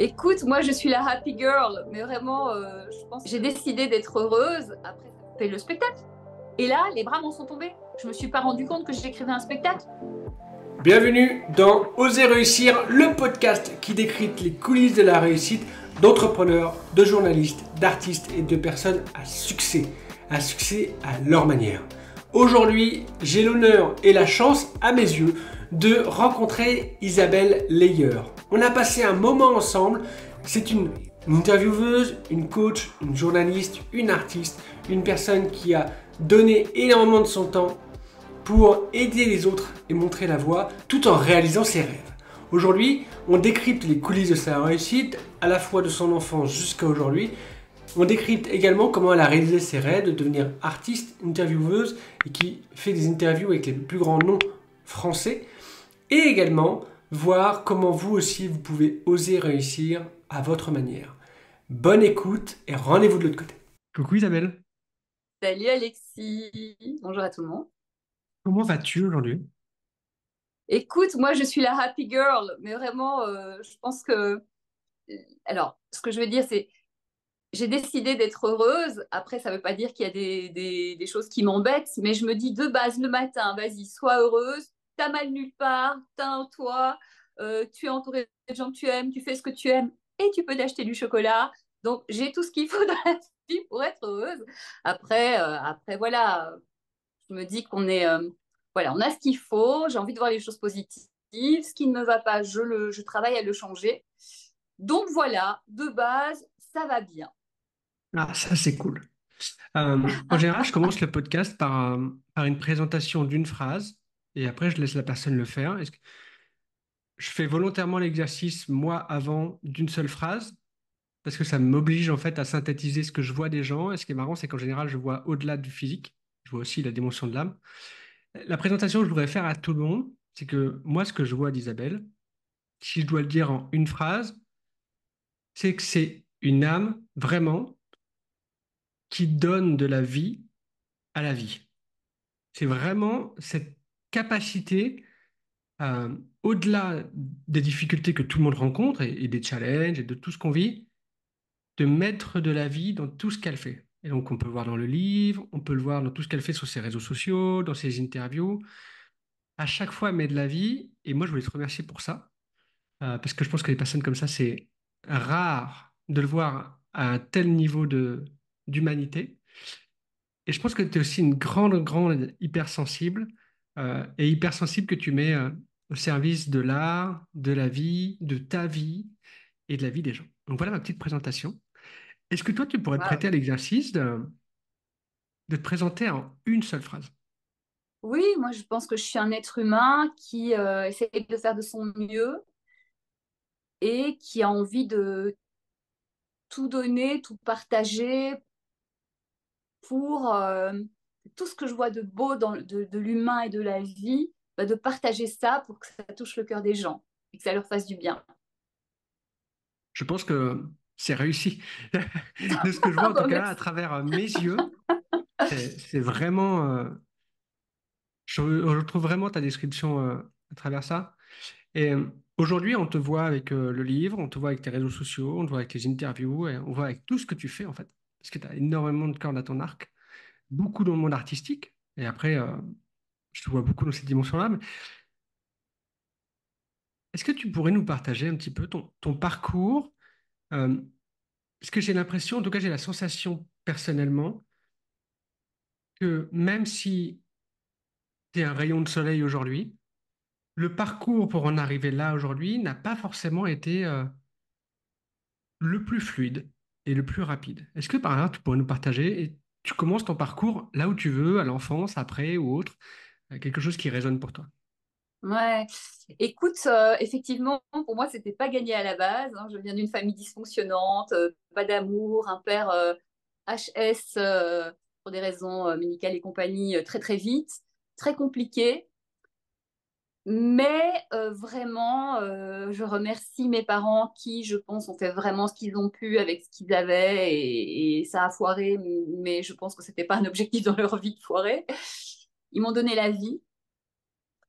Écoute, moi je suis la happy girl, mais vraiment, je pense que j'ai décidé d'être heureuse. Après, ça fait le spectacle. Et là, les bras m'en sont tombés. Je me suis pas rendu compte que j'écrivais un spectacle. Bienvenue dans Oser réussir, le podcast qui décrypte les coulisses de la réussite d'entrepreneurs, de journalistes, d'artistes et de personnes à succès à leur manière. Aujourd'hui, j'ai l'honneur et la chance, à mes yeux, de rencontrer Isabelle Leyer. On a passé un moment ensemble. C'est une intervieweuse, une coach, une journaliste, une artiste, une personne qui a donné énormément de son temps pour aider les autres et montrer la voie tout en réalisant ses rêves. Aujourd'hui, on décrypte les coulisses de sa réussite, à la fois de son enfance jusqu'à aujourd'hui. On décrypte également comment elle a réalisé ses rêves de devenir artiste, intervieweuse et qui fait des interviews avec les plus grands noms français. Et également voir comment vous aussi vous pouvez oser réussir à votre manière. Bonne écoute et rendez-vous de l'autre côté. Coucou Isabelle, Salut Alexis. Bonjour à tout le monde. comment vas-tu aujourd'hui? Écoute, moi je suis la happy girl, mais vraiment, je pense que. Alors, ce que je veux dire, c'est j'ai décidé d'être heureuse. Après, ça veut pas dire qu'il y a des choses qui m'embêtent, mais je me dis de base le matin, vas-y, sois heureuse. T'as mal nulle part, t'as un toit, tu es entouré de gens que tu aimes, tu fais ce que tu aimes et tu peux t'acheter du chocolat. Donc, j'ai tout ce qu'il faut dans la vie pour être heureuse. Après voilà, je me dis qu'on est, voilà, on a ce qu'il faut. J'ai envie de voir les choses positives. Ce qui ne me va pas, je travaille à le changer. Donc voilà, de base, ça va bien. Ah, ça c'est cool. En général, je commence le podcast par une présentation d'une phrase et après je laisse la personne le faire. Je fais volontairement l'exercice, moi, avant d'une seule phrase parce que ça m'oblige en fait à synthétiser ce que je vois des gens. Et ce qui est marrant, c'est qu'en général, je vois au-delà du physique, je vois aussi la dimension de l'âme. La présentation que je voudrais faire à tout le monde, c'est que moi, ce que je vois d'Isabelle, si je dois le dire en une phrase, c'est que c'est une âme vraiment qui donne de la vie à la vie. C'est vraiment cette capacité, au-delà des difficultés que tout le monde rencontre et des challenges et de tout ce qu'on vit, de mettre de la vie dans tout ce qu'elle fait. Et donc, on peut le voir dans le livre, on peut le voir dans tout ce qu'elle fait sur ses réseaux sociaux, dans ses interviews. À chaque fois, elle met de la vie. Et moi, je voulais te remercier pour ça, parce que je pense que les personnes comme ça, c'est rare de le voir à un tel niveau d'humanité. Et je pense que tu es aussi une grande, grande hypersensible et hypersensible que tu mets au service de l'art, de la vie, de ta vie et de la vie des gens. Donc voilà ma petite présentation. Est-ce que toi, tu pourrais te Wow. prêter à l'exercice de te présenter en une seule phrase? Oui, moi je pense que je suis un être humain qui essaie de faire de son mieux et qui a envie de tout donner, tout partager pour tout ce que je vois de beau de l'humain et de la vie, bah, de partager ça pour que ça touche le cœur des gens et que ça leur fasse du bien. Je pense que c'est réussi. De ce que je vois, en tout Bon, cas, à merci. travers mes yeux, c'est vraiment... je trouve vraiment ta description à travers ça. Et aujourd'hui, on te voit avec le livre, on te voit avec tes réseaux sociaux, on te voit avec tes interviews, et on voit avec tout ce que tu fais, en fait. Parce que tu as énormément de cordes à ton arc, beaucoup dans le monde artistique. Et après, je te vois beaucoup dans cette dimension-là. Mais est-ce que tu pourrais nous partager un petit peu ton parcours? Euh, Parce que j'ai l'impression, en tout cas, j'ai la sensation personnellement, que même si tu es un rayon de soleil aujourd'hui, le parcours pour en arriver là aujourd'hui n'a pas forcément été le plus fluide et le plus rapide. Est-ce que par exemple, tu pourrais nous partager et tu commences ton parcours là où tu veux, à l'enfance, après ou autre, quelque chose qui résonne pour toi? Ouais. Écoute, effectivement, pour moi, c'était pas gagné à la base, hein. Je viens d'une famille dysfonctionnante, pas d'amour, un père HS pour des raisons médicales et compagnie très très vite, très compliqué. Mais vraiment, je remercie mes parents qui, je pense, ont fait vraiment ce qu'ils ont pu avec ce qu'ils avaient et ça a foiré, mais je pense que c'était pas un objectif dans leur vie de foirer. Ils m'ont donné la vie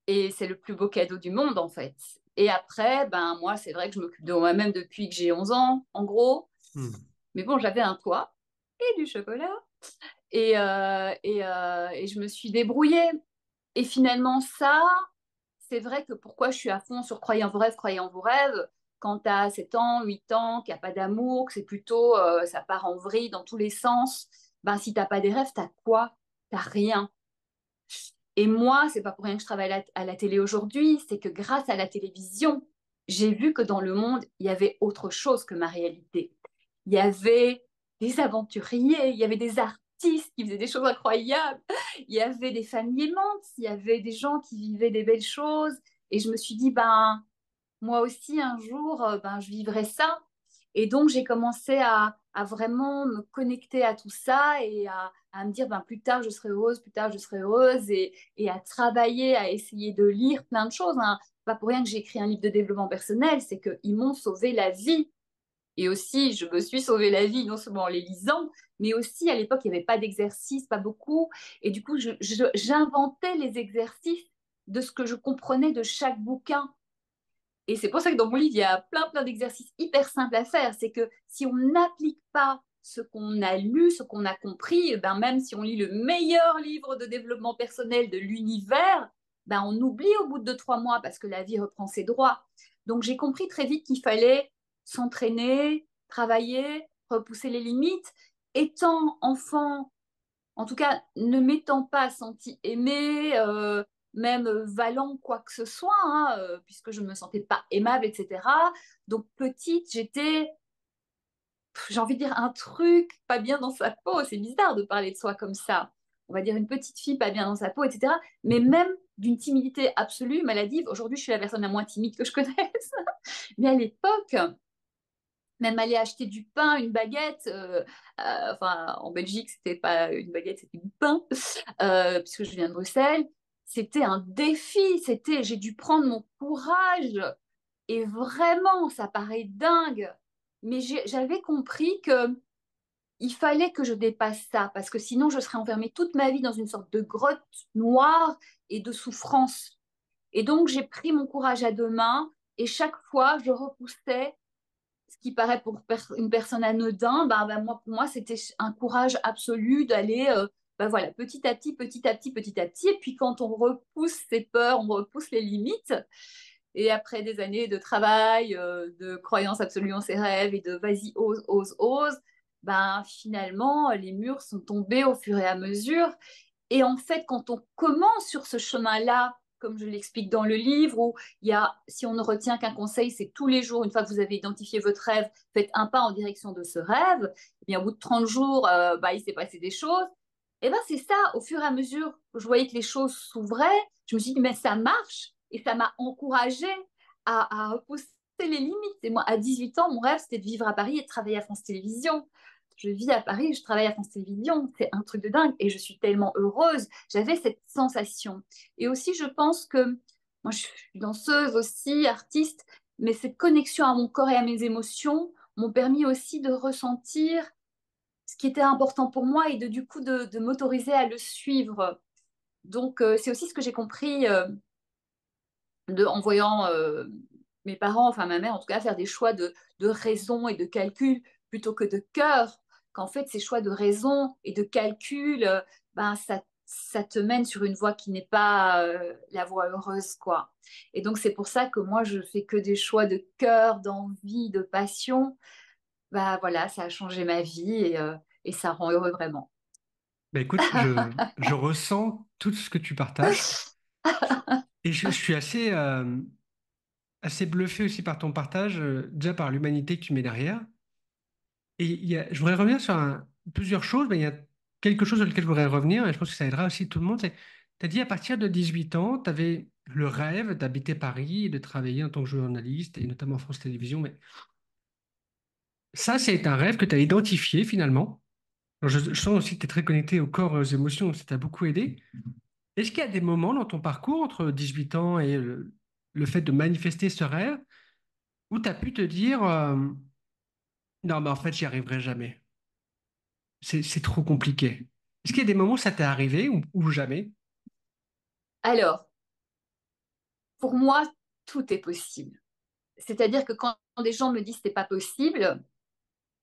et c'est le plus beau cadeau du monde en fait. Et après, ben, moi, c'est vrai que je m'occupe de moi-même depuis que j'ai 11 ans, en gros. Hmm. Mais bon, j'avais un toit et du chocolat. Et je me suis débrouillée. Et finalement, ça, c'est vrai que pourquoi je suis à fond sur croyez en vos rêves, quand tu as 7 ans, 8 ans, qu'il n'y a pas d'amour, que c'est plutôt, ça part en vrille dans tous les sens, ben si t'as pas des rêves, t'as quoi? T'as rien. Et moi, c'est pas pour rien que je travaille à la télé aujourd'hui, c'est que grâce à la télévision, j'ai vu que dans le monde, il y avait autre chose que ma réalité. Il y avait des aventuriers, il y avait des artistes qui faisaient des choses incroyables, il y avait des familles aimantes, il y avait des gens qui vivaient des belles choses. Et je me suis dit, ben, moi aussi, un jour, ben, je vivrai ça. Et donc, j'ai commencé à vraiment me connecter à tout ça et à me dire, ben, plus tard, je serai heureuse, plus tard, je serai heureuse, et à travailler, à essayer de lire plein de choses, hein. Pas pour rien que j'ai écrit un livre de développement personnel, c'est qu'ils m'ont sauvé la vie. Et aussi, je me suis sauvé la vie, non seulement en les lisant, mais aussi à l'époque, il n'y avait pas d'exercice, pas beaucoup. Et du coup, j'inventais les exercices de ce que je comprenais de chaque bouquin. Et c'est pour ça que dans mon livre, il y a plein d'exercices hyper simples à faire. C'est que si on n'applique pas ce qu'on a lu, ce qu'on a compris, ben même si on lit le meilleur livre de développement personnel de l'univers, ben on oublie au bout de 3 mois parce que la vie reprend ses droits. Donc j'ai compris très vite qu'il fallait s'entraîner, travailler, repousser les limites. Étant enfant, en tout cas, ne m'étant pas senti aimée, même valant quoi que ce soit, hein, puisque je ne me sentais pas aimable, etc. Donc petite, j'étais, j'ai envie de dire un truc pas bien dans sa peau. C'est bizarre de parler de soi comme ça. On va dire une petite fille pas bien dans sa peau, etc. Mais même d'une timidité absolue, maladive. Aujourd'hui, je suis la personne la moins timide que je connaisse. Mais à l'époque, même aller acheter du pain, une baguette. Enfin, en Belgique, c'était pas une baguette, c'était du pain, puisque je viens de Bruxelles. C'était un défi. J'ai dû prendre mon courage. Et vraiment, ça paraît dingue. Mais j'avais compris que il fallait que je dépasse ça, parce que sinon, je serais enfermée toute ma vie dans une sorte de grotte noire et de souffrance. Et donc, j'ai pris mon courage à deux mains. Et chaque fois, je repoussais ce qui paraît pour une personne anodin, moi, pour moi, c'était un courage absolu d'aller voilà, petit à petit, petit à petit, petit à petit. Et puis quand on repousse ses peurs, on repousse les limites. Et après des années de travail, de croyance absolue en ses rêves et de vas-y, ose, ose, ose, ben, finalement, les murs sont tombés au fur et à mesure. Et en fait, quand on commence sur ce chemin-là, comme je l'explique dans le livre, où il y a, si on ne retient qu'un conseil, c'est tous les jours, une fois que vous avez identifié votre rêve, faites un pas en direction de ce rêve. Et bien, au bout de 30 jours, il s'est passé des choses. Et ben, c'est ça, au fur et à mesure que je voyais que les choses s'ouvraient, je me suis dit, mais ça marche. Et ça m'a encouragée à repousser les limites. Et moi, à 18 ans, mon rêve, c'était de vivre à Paris et de travailler à France Télévisions. Je vis à Paris, je travaille à France Télévisions, c'est un truc de dingue et je suis tellement heureuse. J'avais cette sensation. Et aussi, je pense que moi, je suis danseuse aussi, artiste, mais cette connexion à mon corps et à mes émotions m'ont permis aussi de ressentir ce qui était important pour moi et du coup de m'autoriser à le suivre. Donc, c'est aussi ce que j'ai compris en voyant mes parents, enfin ma mère en tout cas, faire des choix de raison et de calcul plutôt que de cœur, qu'en fait ces choix de raison et de calcul, ça te mène sur une voie qui n'est pas la voie heureuse, quoi. Et donc c'est pour ça que moi je fais que des choix de cœur, d'envie, de passion. Bah voilà, ça a changé ma vie et ça rend heureux vraiment. Bah écoute, je ressens tout ce que tu partages et je suis assez bluffé aussi par ton partage, déjà par l'humanité que tu mets derrière. Et je voudrais revenir sur plusieurs choses, mais il y a quelque chose sur lequel je voudrais revenir et je pense que ça aidera aussi tout le monde. Tu as dit à partir de 18 ans, tu avais le rêve d'habiter Paris et de travailler en tant que journaliste et notamment France Télévisions. Mais ça, c'est un rêve que tu as identifié finalement. Alors, je sens aussi que tu es très connecté au corps et aux émotions, donc ça t'a beaucoup aidé. Est-ce qu'il y a des moments dans ton parcours entre 18 ans et le fait de manifester ce rêve où tu as pu te dire non, mais en fait, j'y arriverai jamais. C'est trop compliqué. Est-ce qu'il y a des moments où ça t'est arrivé ou jamais? Alors, pour moi, tout est possible. C'est-à-dire que quand des gens me disent c'est pas possible,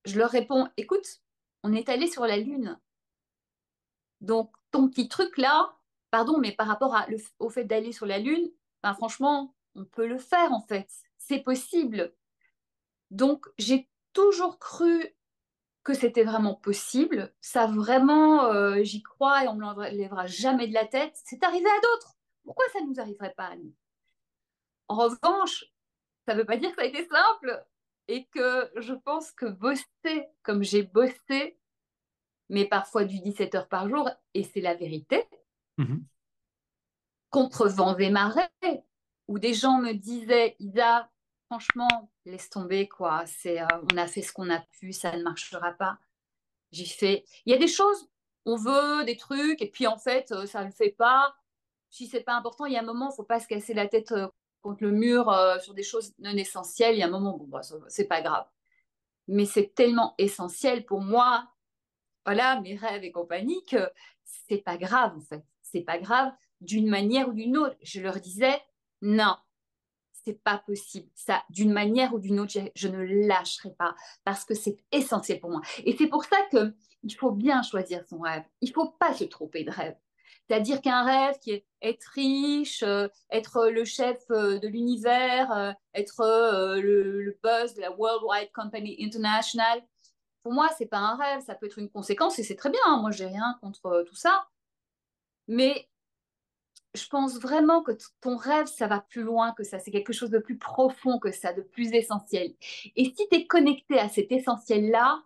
je leur réponds, écoute, on est allé sur la Lune. Donc, ton petit truc là, pardon, mais par rapport au fait d'aller sur la Lune, ben, franchement, on peut le faire en fait. C'est possible. Donc, j'ai toujours cru que c'était vraiment possible. Ça, vraiment, j'y crois et on ne me l'enlèvera jamais de la tête. C'est arrivé à d'autres. Pourquoi ça ne nous arriverait pas à nous? En revanche, ça ne veut pas dire que ça a été simple et que je pense que bosser comme j'ai bossé, mais parfois du 17 heures par jour, et c'est la vérité, Mhm. contre vents et marées, où des gens me disaient, Ida, franchement, laisse tomber, quoi. On a fait ce qu'on a pu, ça ne marchera pas. J'ai fait, il y a des choses, on veut des trucs, et puis en fait, ça ne le fait pas. Si c'est pas important, il y a un moment, il ne faut pas se casser la tête contre le mur sur des choses non essentielles. Il y a un moment, bon, bah, c'est pas grave. Mais c'est tellement essentiel pour moi, voilà, mes rêves et compagnie, que c'est pas grave, en fait. C'est pas grave d'une manière ou d'une autre. Je leur disais, non, c'est pas possible. Ça, d'une manière ou d'une autre, je ne lâcherai pas parce que c'est essentiel pour moi. Et c'est pour ça que il faut bien choisir son rêve. Il faut pas se tromper de rêve. C'est-à-dire qu'un rêve qui est être riche, être le chef de l'univers, être le boss de la Worldwide Company International, pour moi, c'est pas un rêve, ça peut être une conséquence et c'est très bien, hein. Moi, j'ai rien contre tout ça. Mais je pense vraiment que ton rêve, ça va plus loin que ça. C'est quelque chose de plus profond que ça, de plus essentiel. Et si tu es connecté à cet essentiel-là,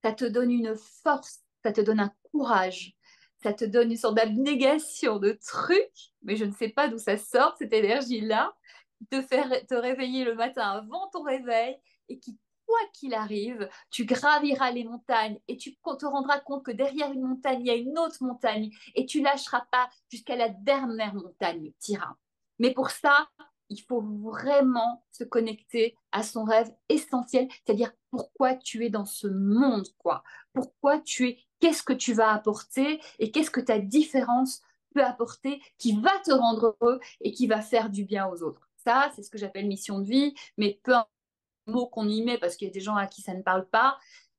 ça te donne une force, ça te donne un courage, ça te donne une sorte d'abnégation de trucs, mais je ne sais pas d'où ça sort, cette énergie-là, te faire te réveiller le matin avant ton réveil et qui, quoi qu'il arrive, tu graviras les montagnes et tu te rendras compte que derrière une montagne, il y a une autre montagne et tu lâcheras pas jusqu'à la dernière montagne, tu iras. Mais pour ça, il faut vraiment se connecter à son rêve essentiel, c'est-à-dire pourquoi tu es dans ce monde, quoi. Pourquoi tu es, qu'est-ce que tu vas apporter et qu'est-ce que ta différence peut apporter qui va te rendre heureux et qui va faire du bien aux autres. Ça, c'est ce que j'appelle mission de vie, mais peu importe le mot qu'on y met, parce qu'il y a des gens à qui ça ne parle pas,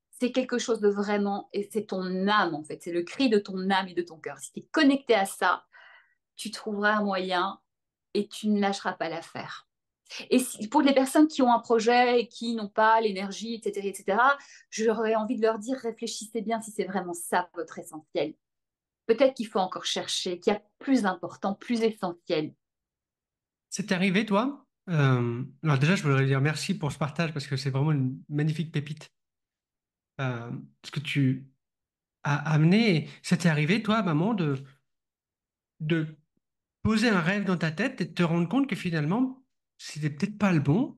c'est quelque chose de vraiment, et c'est ton âme en fait, c'est le cri de ton âme et de ton cœur. Si tu es connecté à ça, tu trouveras un moyen et tu ne lâcheras pas l'affaire. Et pour les personnes qui ont un projet et qui n'ont pas l'énergie, etc., etc., j'aurais envie de leur dire, réfléchissez bien si c'est vraiment ça votre essentiel. Peut-être qu'il faut encore chercher, qu'il y a plus important, plus essentiel. C'est arrivé, toi? Alors déjà, je voudrais dire merci pour ce partage parce que c'est vraiment une magnifique pépite. Ce que tu as amené. C'était arrivé, toi, maman, de poser un rêve dans ta tête et de te rendre compte que finalement, c'était peut-être pas le bon.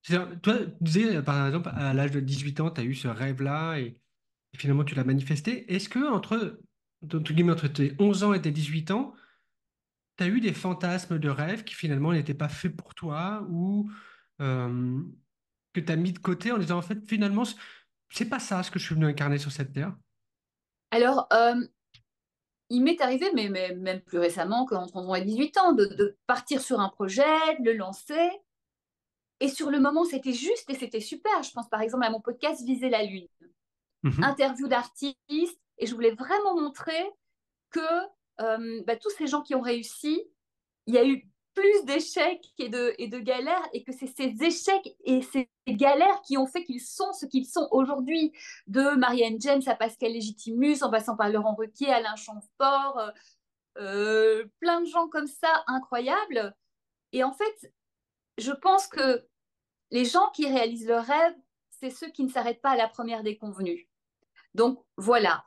C'est-à-dire, toi, tu disais, par exemple, à l'âge de 18 ans, tu as eu ce rêve-là et finalement, tu l'as manifesté. Est-ce que entre guillemets, entre tes 11 ans et tes 18 ans, tu as eu des fantasmes de rêves qui finalement n'étaient pas faits pour toi ou euh, que tu as mis de côté en disant, en fait, finalement, c'est pas ça ce que je suis venu incarner sur cette terre? Alors, il m'est arrivé, mais même plus récemment qu'entre 11 ans et 18 ans, de partir sur un projet, de le lancer. Et sur le moment, c'était juste et c'était super. Je pense par exemple à mon podcast Viser la Lune. Mhm. Interview d'artistes. Et je voulais vraiment montrer que bah, tous ces gens qui ont réussi, il y a eu plus d'échecs et de galères et que c'est ces échecs et ces galères qui ont fait qu'ils sont ce qu'ils sont aujourd'hui. De Marianne James à Pascal Légitimus, en passant par Laurent Ruquier, Alain Chamfort, plein de gens comme ça incroyables. Et en fait, je pense que les gens qui réalisent leurs rêves, c'est ceux qui ne s'arrêtent pas à la première déconvenue. Donc voilà.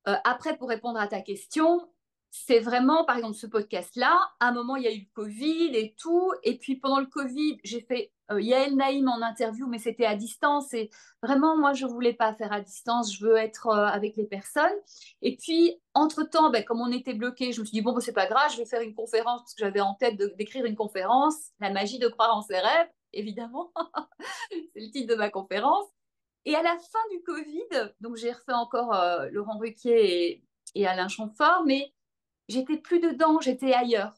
Après, pour répondre à ta question, c'est vraiment, par exemple, ce podcast-là, à un moment, il y a eu le Covid et tout. Et puis, pendant le Covid, j'ai fait Yael Naïm en interview, mais c'était à distance. Et vraiment, moi, je ne voulais pas faire à distance. Je veux être avec les personnes. Et puis, entre-temps, ben, comme on était bloqué, je me suis dit, bon, ben, c'est pas grave, je vais faire une conférence parce que j'avais en tête d'écrire une conférence, La magie de croire en ses rêves, évidemment. C'est le titre de ma conférence. Et à la fin du Covid, donc j'ai refait encore Laurent Ruquier et Alain Chamfort, mais j'étais plus dedans, j'étais ailleurs.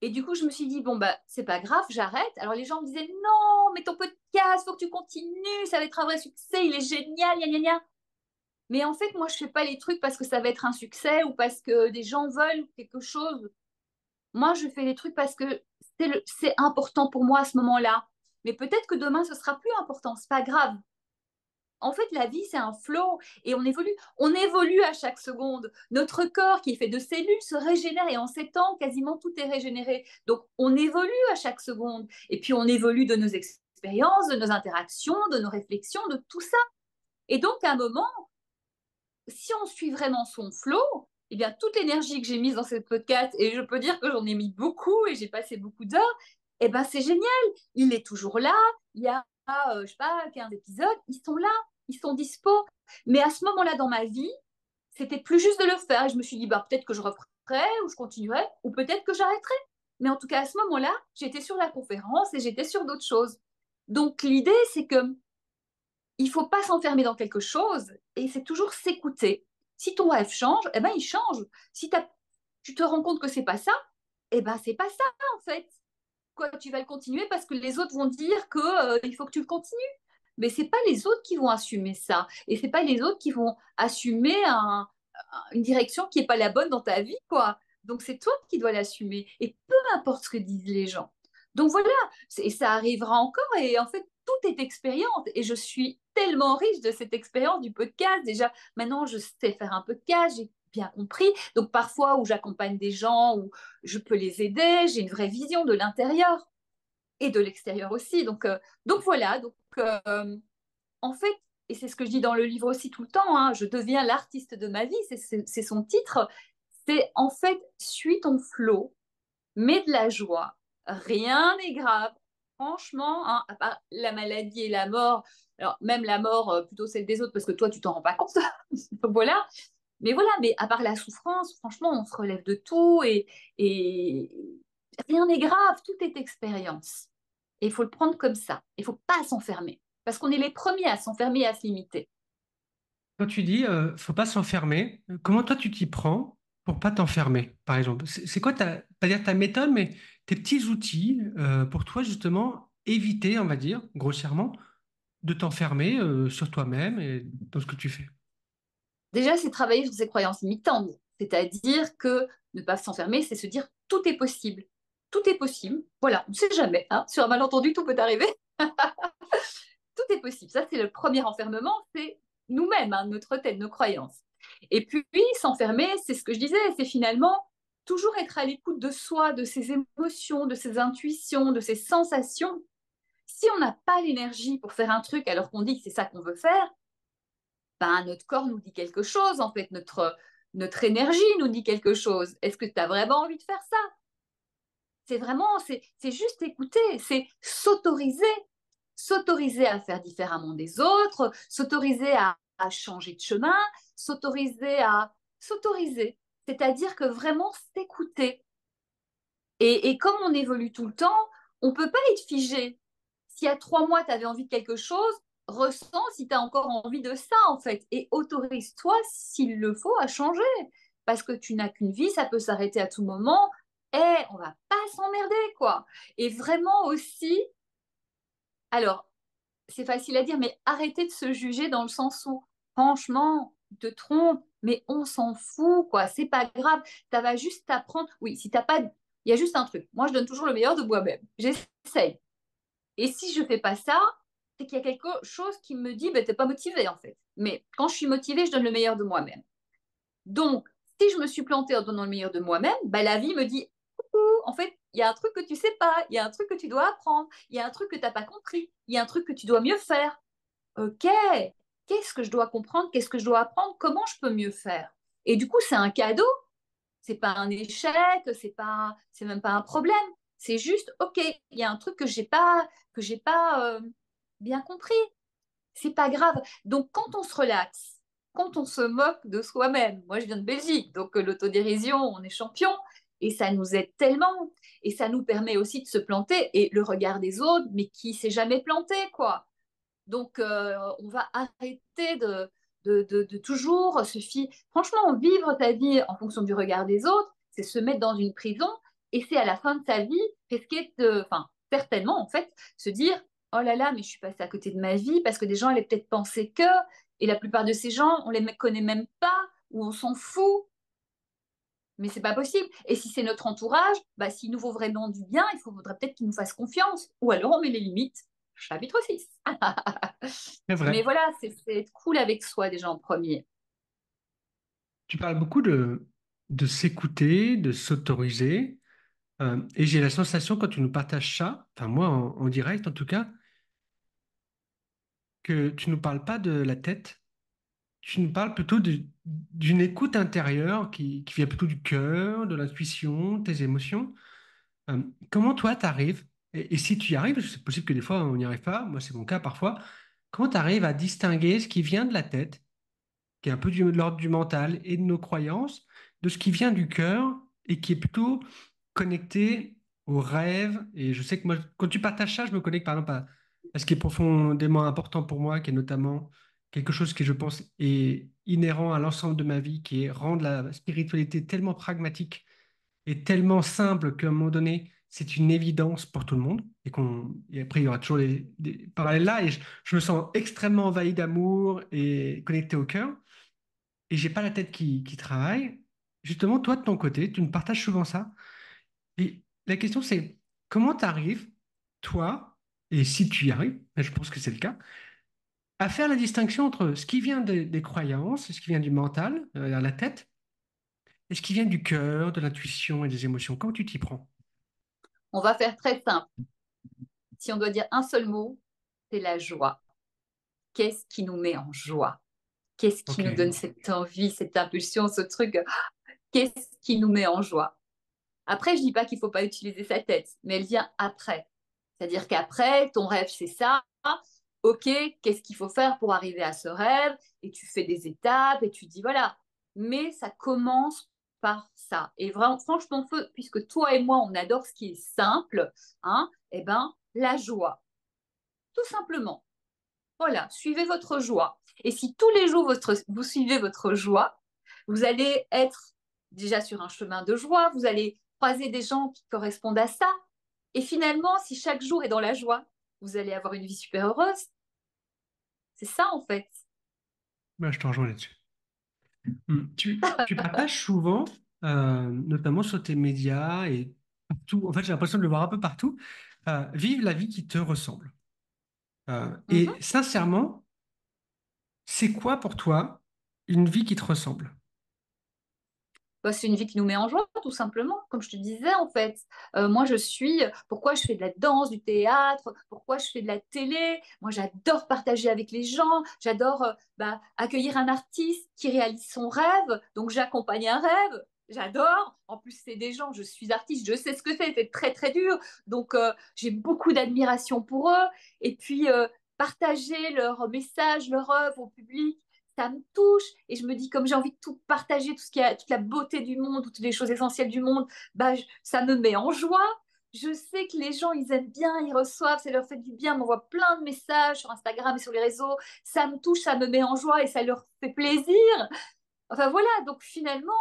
Et du coup, je me suis dit, bon, bah, c'est pas grave, j'arrête. Alors les gens me disaient, non, mais ton podcast, faut que tu continues, ça va être un vrai succès, il est génial, gna gna gna. Mais en fait, moi, je fais pas les trucs parce que ça va être un succès ou parce que des gens veulent quelque chose. Moi, je fais les trucs parce que c'est important pour moi à ce moment-là. Mais peut-être que demain, ce sera plus important, c'est pas grave. En fait, la vie, c'est un flow et on évolue. On évolue à chaque seconde. Notre corps, qui est fait de cellules, se régénère et en 7 ans, quasiment tout est régénéré. Donc, on évolue à chaque seconde. Et puis, on évolue de nos expériences, de nos interactions, de nos réflexions, de tout ça. Et donc, à un moment, si on suit vraiment son flow, eh bien, toute l'énergie que j'ai mise dans cette podcast, et je peux dire que j'en ai mis beaucoup et j'ai passé beaucoup d'heures, eh ben, c'est génial. Il est toujours là. Il y a, je sais pas, 15 épisodes. Ils sont là. Ils sont dispo. Mais à ce moment-là dans ma vie, c'était plus juste de le faire. Et je me suis dit, bah, peut-être que je referai ou je continuerai ou peut-être que j'arrêterai. Mais en tout cas, à ce moment-là, j'étais sur la conférence et j'étais sur d'autres choses. Donc, l'idée, c'est que il faut pas s'enfermer dans quelque chose et c'est toujours s'écouter. Si ton rêve change, eh ben il change. Si tu te rends compte que c'est pas ça, eh ben c'est pas ça en fait. Quoi, tu vas le continuer parce que les autres vont dire que il faut que tu le continues. Mais c'est pas les autres qui vont assumer ça et c'est pas les autres qui vont assumer une direction qui est pas la bonne dans ta vie quoi. Donc c'est toi qui dois l'assumer et peu importe ce que disent les gens. Donc voilà, et ça arrivera encore et en fait tout est expérience et je suis tellement riche de cette expérience du podcast. Déjà maintenant je sais faire un podcast, j'ai bien compris. Donc parfois où j'accompagne des gens, où je peux les aider, j'ai une vraie vision de l'intérieur et de l'extérieur aussi. Donc voilà, en fait, et c'est ce que je dis dans le livre aussi tout le temps, hein, je deviens l'artiste de ma vie, c'est son titre, c'est en fait, suis ton flow, mets de la joie, rien n'est grave, franchement, hein, à part la maladie et la mort, alors même la mort, plutôt celle des autres, parce que toi, tu t'en rends pas compte, voilà, mais à part la souffrance, franchement, on se relève de tout et rien n'est grave, tout est expérience. Et il faut le prendre comme ça. Il ne faut pas s'enfermer. Parce qu'on est les premiers à s'enfermer et à se limiter. Quand tu dis faut pas s'enfermer, comment toi tu t'y prends pour pas t'enfermer, par exemple? C'est quoi pas dire ta méthode, mais tes petits outils pour toi justement éviter, on va dire, grossièrement, de t'enfermer sur toi-même et dans ce que tu fais? Déjà, c'est travailler sur ses croyances limitantes. C'est-à-dire que ne pas s'enfermer, c'est se dire tout est possible. Tout est possible. Voilà, on ne sait jamais. Hein. Sur un malentendu, tout peut arriver. Tout est possible. Ça, c'est le premier enfermement, c'est nous-mêmes, hein, notre tête, nos croyances. Et puis, s'enfermer, c'est ce que je disais, c'est finalement toujours être à l'écoute de soi, de ses émotions, de ses intuitions, de ses sensations. Si on n'a pas l'énergie pour faire un truc alors qu'on dit que c'est ça qu'on veut faire, ben, notre corps nous dit quelque chose, en fait, notre énergie nous dit quelque chose. Est-ce que tu as vraiment envie de faire ça? C'est vraiment, c'est juste écouter, c'est s'autoriser à faire différemment des autres, s'autoriser à changer de chemin, s'autoriser. C'est-à-dire que vraiment s'écouter. Et comme on évolue tout le temps, on ne peut pas être figé. S'il y a 3 mois, tu avais envie de quelque chose, ressens si tu as encore envie de ça, en fait. Et autorise-toi, s'il le faut, à changer. Parce que tu n'as qu'une vie, ça peut s'arrêter à tout moment. Et on va pas s'emmerder, quoi. Et vraiment aussi, alors, c'est facile à dire, mais arrêtez de se juger dans le sens où, franchement, tu te trompes, mais on s'en fout, quoi. C'est pas grave. Ça va juste t'apprendre. Oui, si t'as pas. Il y a juste un truc. Moi, je donne toujours le meilleur de moi-même. J'essaye. Et si je fais pas ça, c'est qu'il y a quelque chose qui me dit, ben, t'es pas motivé, en fait. Mais quand je suis motivée, je donne le meilleur de moi-même. Donc, si je me suis plantée en donnant le meilleur de moi-même, ben, la vie me dit, coucou, en fait, il y a un truc que tu sais pas, il y a un truc que tu dois apprendre, il y a un truc que tu n'as pas compris, il y a un truc que tu dois mieux faire. Ok, qu'est-ce que je dois comprendre, qu'est-ce que je dois apprendre, comment je peux mieux faire? Et du coup, c'est un cadeau, c'est pas un échec, c'est même pas un problème. C'est juste, ok, il y a un truc que j'ai pas bien compris. C'est pas grave. Donc, quand on se relaxe, quand on se moque de soi-même, moi je viens de Belgique, donc l'autodérision, on est champion, et ça nous aide tellement, et ça nous permet aussi de se planter, et le regard des autres, mais qui s'est jamais planté, quoi. Donc, on va arrêter de toujours se fier. Franchement, vivre ta vie en fonction du regard des autres, c'est se mettre dans une prison et c'est à la fin de sa vie risquer de, enfin, certainement en fait, se dire, oh là là, mais je suis passée à côté de ma vie parce que des gens allaient peut-être penser que, et la plupart de ces gens, on les connaît même pas ou on s'en fout. Mais c'est pas possible. Et si c'est notre entourage, bah, s'il nous vaut vraiment du bien, il faudrait peut-être qu'il nous fasse confiance. Ou alors on met les limites. Chapitre 6. C'est Mais vrai. voilà, c'est être cool avec soi déjà en premier. Tu parles beaucoup de s'écouter, de s'autoriser. Et j'ai la sensation quand tu nous partages ça, enfin moi en direct en tout cas, que tu nous parles pas de la tête, tu nous parles plutôt d'une écoute intérieure qui vient plutôt du cœur, de l'intuition, tes émotions. Euh, Comment toi t'arrives, et si tu y arrives, parce que c'est possible que des fois on n'y arrive pas, moi c'est mon cas parfois, comment tu arrives à distinguer ce qui vient de la tête, qui est un peu de l'ordre du mental et de nos croyances, de ce qui vient du cœur et qui est plutôt connecté aux rêves. Et je sais que moi, quand tu partages ça, je me connecte par exemple à ce qui est profondément important pour moi, qui est notamment quelque chose qui, je pense, est inhérent à l'ensemble de ma vie, qui est rendre la spiritualité tellement pragmatique et tellement simple qu'à un moment donné, c'est une évidence pour tout le monde. Et après, il y aura toujours des parallèles là. Et je me sens extrêmement envahi d'amour et connecté au cœur. Et j'ai pas la tête qui travaille. Justement, toi, de ton côté, tu me partages souvent ça. Et la question, c'est comment tu arrives, toi, et si tu y arrives, mais je pense que c'est le cas, à faire la distinction entre ce qui vient des croyances, ce qui vient du mental, à la tête, et ce qui vient du cœur, de l'intuition et des émotions. Comment tu t'y prends? On va faire très simple. Si on doit dire un seul mot, c'est la joie. Qu'est-ce qui nous met en joie? Qu'est-ce qui Ok. nous donne cette envie, cette impulsion, ce truc? Qu'est-ce qui nous met en joie? Après, je dis pas qu'il faut pas utiliser sa tête, mais elle vient après. C'est-à-dire qu'après, ton rêve, c'est ça. Ok, qu'est-ce qu'il faut faire pour arriver à ce rêve? Et tu fais des étapes et tu dis voilà. Mais ça commence par ça. Et vraiment, franchement, puisque toi et moi, on adore ce qui est simple, hein, eh ben, la joie. Tout simplement. Voilà, suivez votre joie. Et si tous les jours vous suivez votre joie, vous allez être déjà sur un chemin de joie, vous allez croiser des gens qui correspondent à ça. Et finalement, si chaque jour est dans la joie, vous allez avoir une vie super heureuse. C'est ça en fait. Ben, je te rejoins là-dessus. Tu partages souvent, notamment sur tes médias et partout, en fait, j'ai l'impression de le voir un peu partout, vive la vie qui te ressemble. Mhm. Et sincèrement, c'est quoi pour toi une vie qui te ressemble? Bah, c'est une vie qui nous met en joie, tout simplement, comme je te disais en fait. Moi, pourquoi je fais de la danse, du théâtre, pourquoi je fais de la télé. Moi, j'adore partager avec les gens, j'adore bah, accueillir un artiste qui réalise son rêve, donc j'accompagne un rêve. J'adore. En plus, c'est des gens, je suis artiste, je sais ce que c'est très très dur. Donc, j'ai beaucoup d'admiration pour eux. Et puis, partager leur message, leur œuvre au public, ça me touche et je me dis comme j'ai envie de tout partager, tout ce qui a, toute la beauté du monde, toutes les choses essentielles du monde, bah, ça me met en joie. Je sais que les gens, ils aiment bien, ils reçoivent, ça leur fait du bien, m'envoient plein de messages sur Instagram et sur les réseaux. Ça me touche, ça me met en joie et ça leur fait plaisir. Enfin voilà, donc finalement,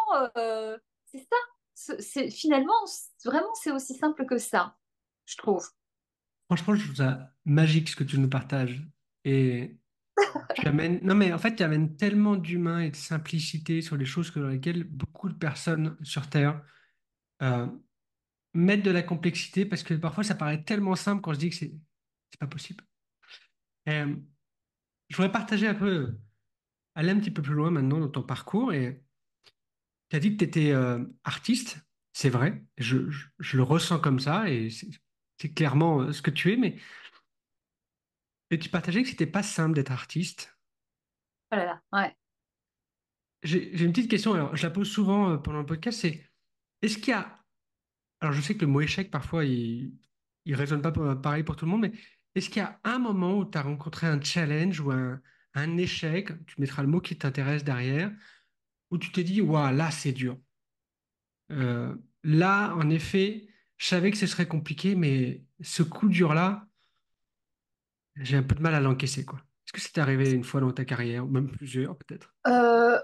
c'est ça. Finalement, vraiment, c'est aussi simple que ça, je trouve. Franchement, je trouve ça magique ce que tu nous partages. Et tu amènes, non mais en fait, tu amènes tellement d'humain et de simplicité sur les choses dans lesquelles beaucoup de personnes sur Terre euh, mettent de la complexité parce que parfois ça paraît tellement simple quand je dis que c'est pas possible. Et, je voudrais partager un peu, aller un petit peu plus loin maintenant dans ton parcours et tu as dit que tu étais artiste, c'est vrai, je le ressens comme ça et c'est clairement ce que tu es, mais et tu partageais que c'était pas simple d'être artiste. Oh là là, ouais. J'ai une petite question, alors je la pose souvent pendant le podcast, c'est est-ce qu'il y a, alors je sais que le mot échec parfois il résonne pas pareil pour tout le monde, mais est-ce qu'il y a un moment où tu as rencontré un challenge ou un échec, tu mettras le mot qui t'intéresse derrière, où tu t'es dit, waouh, là c'est dur. Euh, Là, en effet, je savais que ce serait compliqué, mais ce coup dur-là, j'ai un peu de mal à l'encaisser, quoi. Est-ce que c'est arrivé une fois dans ta carrière, ou même plusieurs peut-être?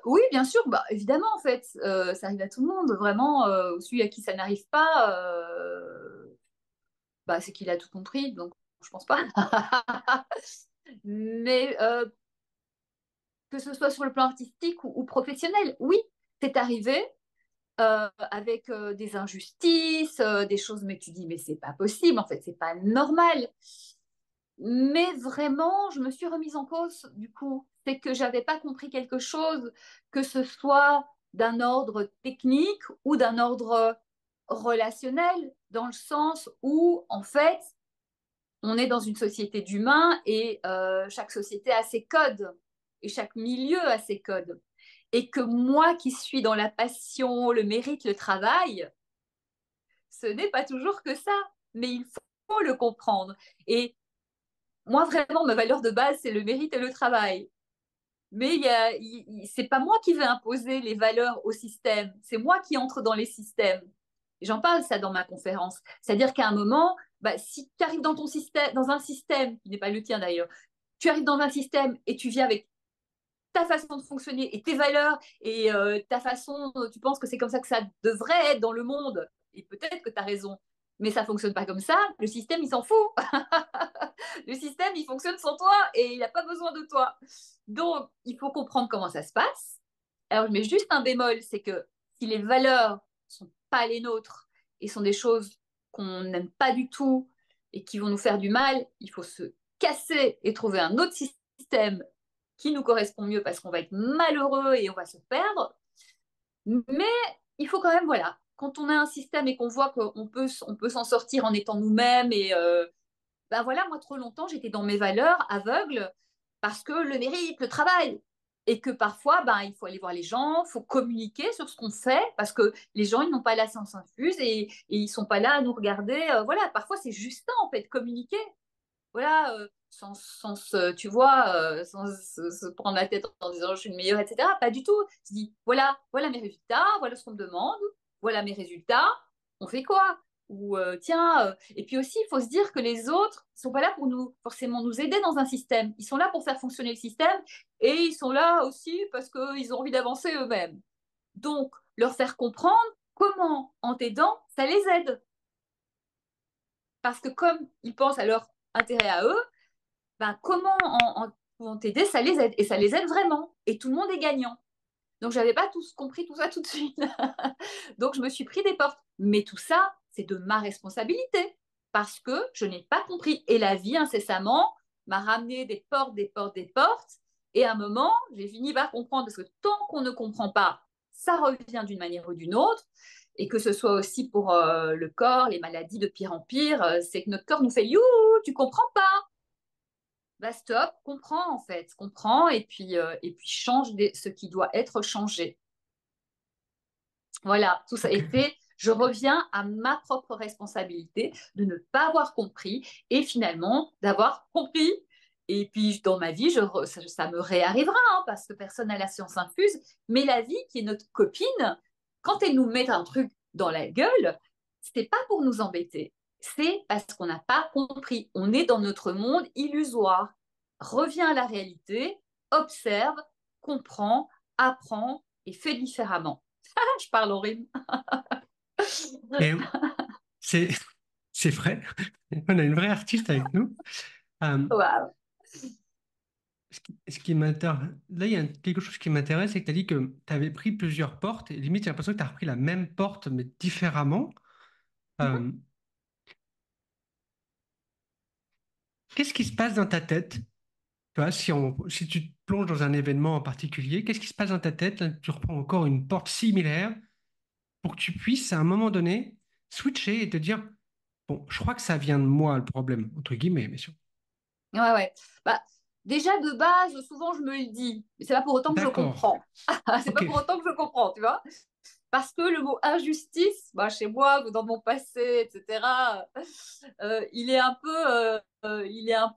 Oui, bien sûr, bah, évidemment, en fait, ça arrive à tout le monde, vraiment. Celui à qui ça n'arrive pas, bah, c'est qu'il a tout compris, donc je pense pas. Mais que ce soit sur le plan artistique ou professionnel, oui, c'est arrivé avec des injustices, des choses, mais tu dis, mais c'est pas possible, en fait, c'est pas normal. Mais vraiment, je me suis remise en cause, du coup, c'est que j'avais pas compris quelque chose, que ce soit d'un ordre technique ou d'un ordre relationnel, dans le sens où, en fait, on est dans une société d'humains et chaque société a ses codes et chaque milieu a ses codes. Et que moi qui suis dans la passion, le mérite, le travail, ce n'est pas toujours que ça, mais il faut le comprendre. Et moi, vraiment, ma valeur de base, c'est le mérite et le travail. Mais c'est pas moi qui vais imposer les valeurs au système, c'est moi qui entre dans les systèmes. Et j'en parle ça dans ma conférence. C'est-à-dire qu'à un moment, bah, si tu arrives dans ton système, dans un système qui n'est pas le tien d'ailleurs, tu arrives dans un système et tu viens avec ta façon de fonctionner et tes valeurs et ta façon, tu penses que c'est comme ça que ça devrait être dans le monde. Et peut-être que tu as raison, mais ça fonctionne pas comme ça. Le système, il s'en fout. Le système, il fonctionne sans toi et il n'a pas besoin de toi. Donc, il faut comprendre comment ça se passe. Alors, je mets juste un bémol, c'est que si les valeurs sont pas les nôtres et sont des choses qu'on n'aime pas du tout et qui vont nous faire du mal, il faut se casser et trouver un autre système qui nous correspond mieux parce qu'on va être malheureux et on va se perdre. Mais il faut quand même, voilà, quand on a un système et qu'on voit on peut s'en sortir en étant nous-mêmes et ben voilà, moi trop longtemps j'étais dans mes valeurs aveugles parce que le mérite, le travail, et que parfois ben, il faut aller voir les gens, il faut communiquer sur ce qu'on fait parce que les gens ils n'ont pas la science infuse et ils sont pas là à nous regarder. Voilà, parfois c'est juste ça en fait, communiquer voilà, tu vois, sans se prendre la tête en disant je suis le meilleur, etc. Pas du tout. Tu dis, voilà mes résultats, voilà ce qu'on me demande, voilà mes résultats, on fait quoi? Ou tiens, et puis aussi, il faut se dire que les autres ne sont pas là pour nous forcément nous aider dans un système. Ils sont là pour faire fonctionner le système et ils sont là aussi parce qu'ils ont envie d'avancer eux-mêmes. Donc, leur faire comprendre comment, en t'aidant, ça les aide. Parce que comme ils pensent à leur intérêt à eux, ben, comment en pouvant t'aider, ça les aide. Et ça les aide vraiment. Et tout le monde est gagnant. Donc, je n'avais pas tous compris tout ça tout de suite. Donc, je me suis pris des portes. Mais tout ça, c'est de ma responsabilité. Parce que je n'ai pas compris. Et la vie, incessamment, m'a ramené des portes, des portes, des portes. Et à un moment, j'ai fini par comprendre. Parce que tant qu'on ne comprend pas, ça revient d'une manière ou d'une autre. Et que ce soit aussi pour le corps, les maladies de pire en pire, c'est que notre corps nous fait You, tu comprends pas bah stop, comprends en fait, comprends et puis change ce qui doit être changé. Voilà, tout ça Ok. est fait. Je reviens à ma propre responsabilité de ne pas avoir compris et finalement d'avoir compris. Et puis dans ma vie, ça me réarrivera parce que personne n'a la science infuse. Mais la vie, qui est notre copine, quand elle nous met un truc dans la gueule, c'est pas pour nous embêter. C'est parce qu'on n'a pas compris. On est dans notre monde illusoire. Reviens à la réalité, observe, comprends, apprends et fais différemment. Je parle au rime. Et c'est c'est vrai. On a une vraie artiste avec nous. Euh, Wow. ce qui m'intéresse, là, il y a quelque chose qui m'intéresse, c'est que tu as dit que tu avais pris plusieurs portes, et limite, j'ai l'impression que tu as repris la même porte, mais différemment. Euh, Qu'est-ce qui se passe dans ta tête? Tu vois, si tu te plonges dans un événement en particulier, qu'est-ce qui se passe dans ta tête? Là, tu reprends encore une porte similaire pour que tu puisses, à un moment donné, switcher et te dire, bon, je crois que ça vient de moi, le problème, entre guillemets, bien sûr. Ouais, ouais. Bah, déjà, de base, souvent, je me le dis. Mais c'est pas pour autant que je D'accord. comprends. C'est Ok. pas pour autant que je comprends, tu vois. Parce que le mot injustice, bah, chez moi, dans mon passé, etc., il est un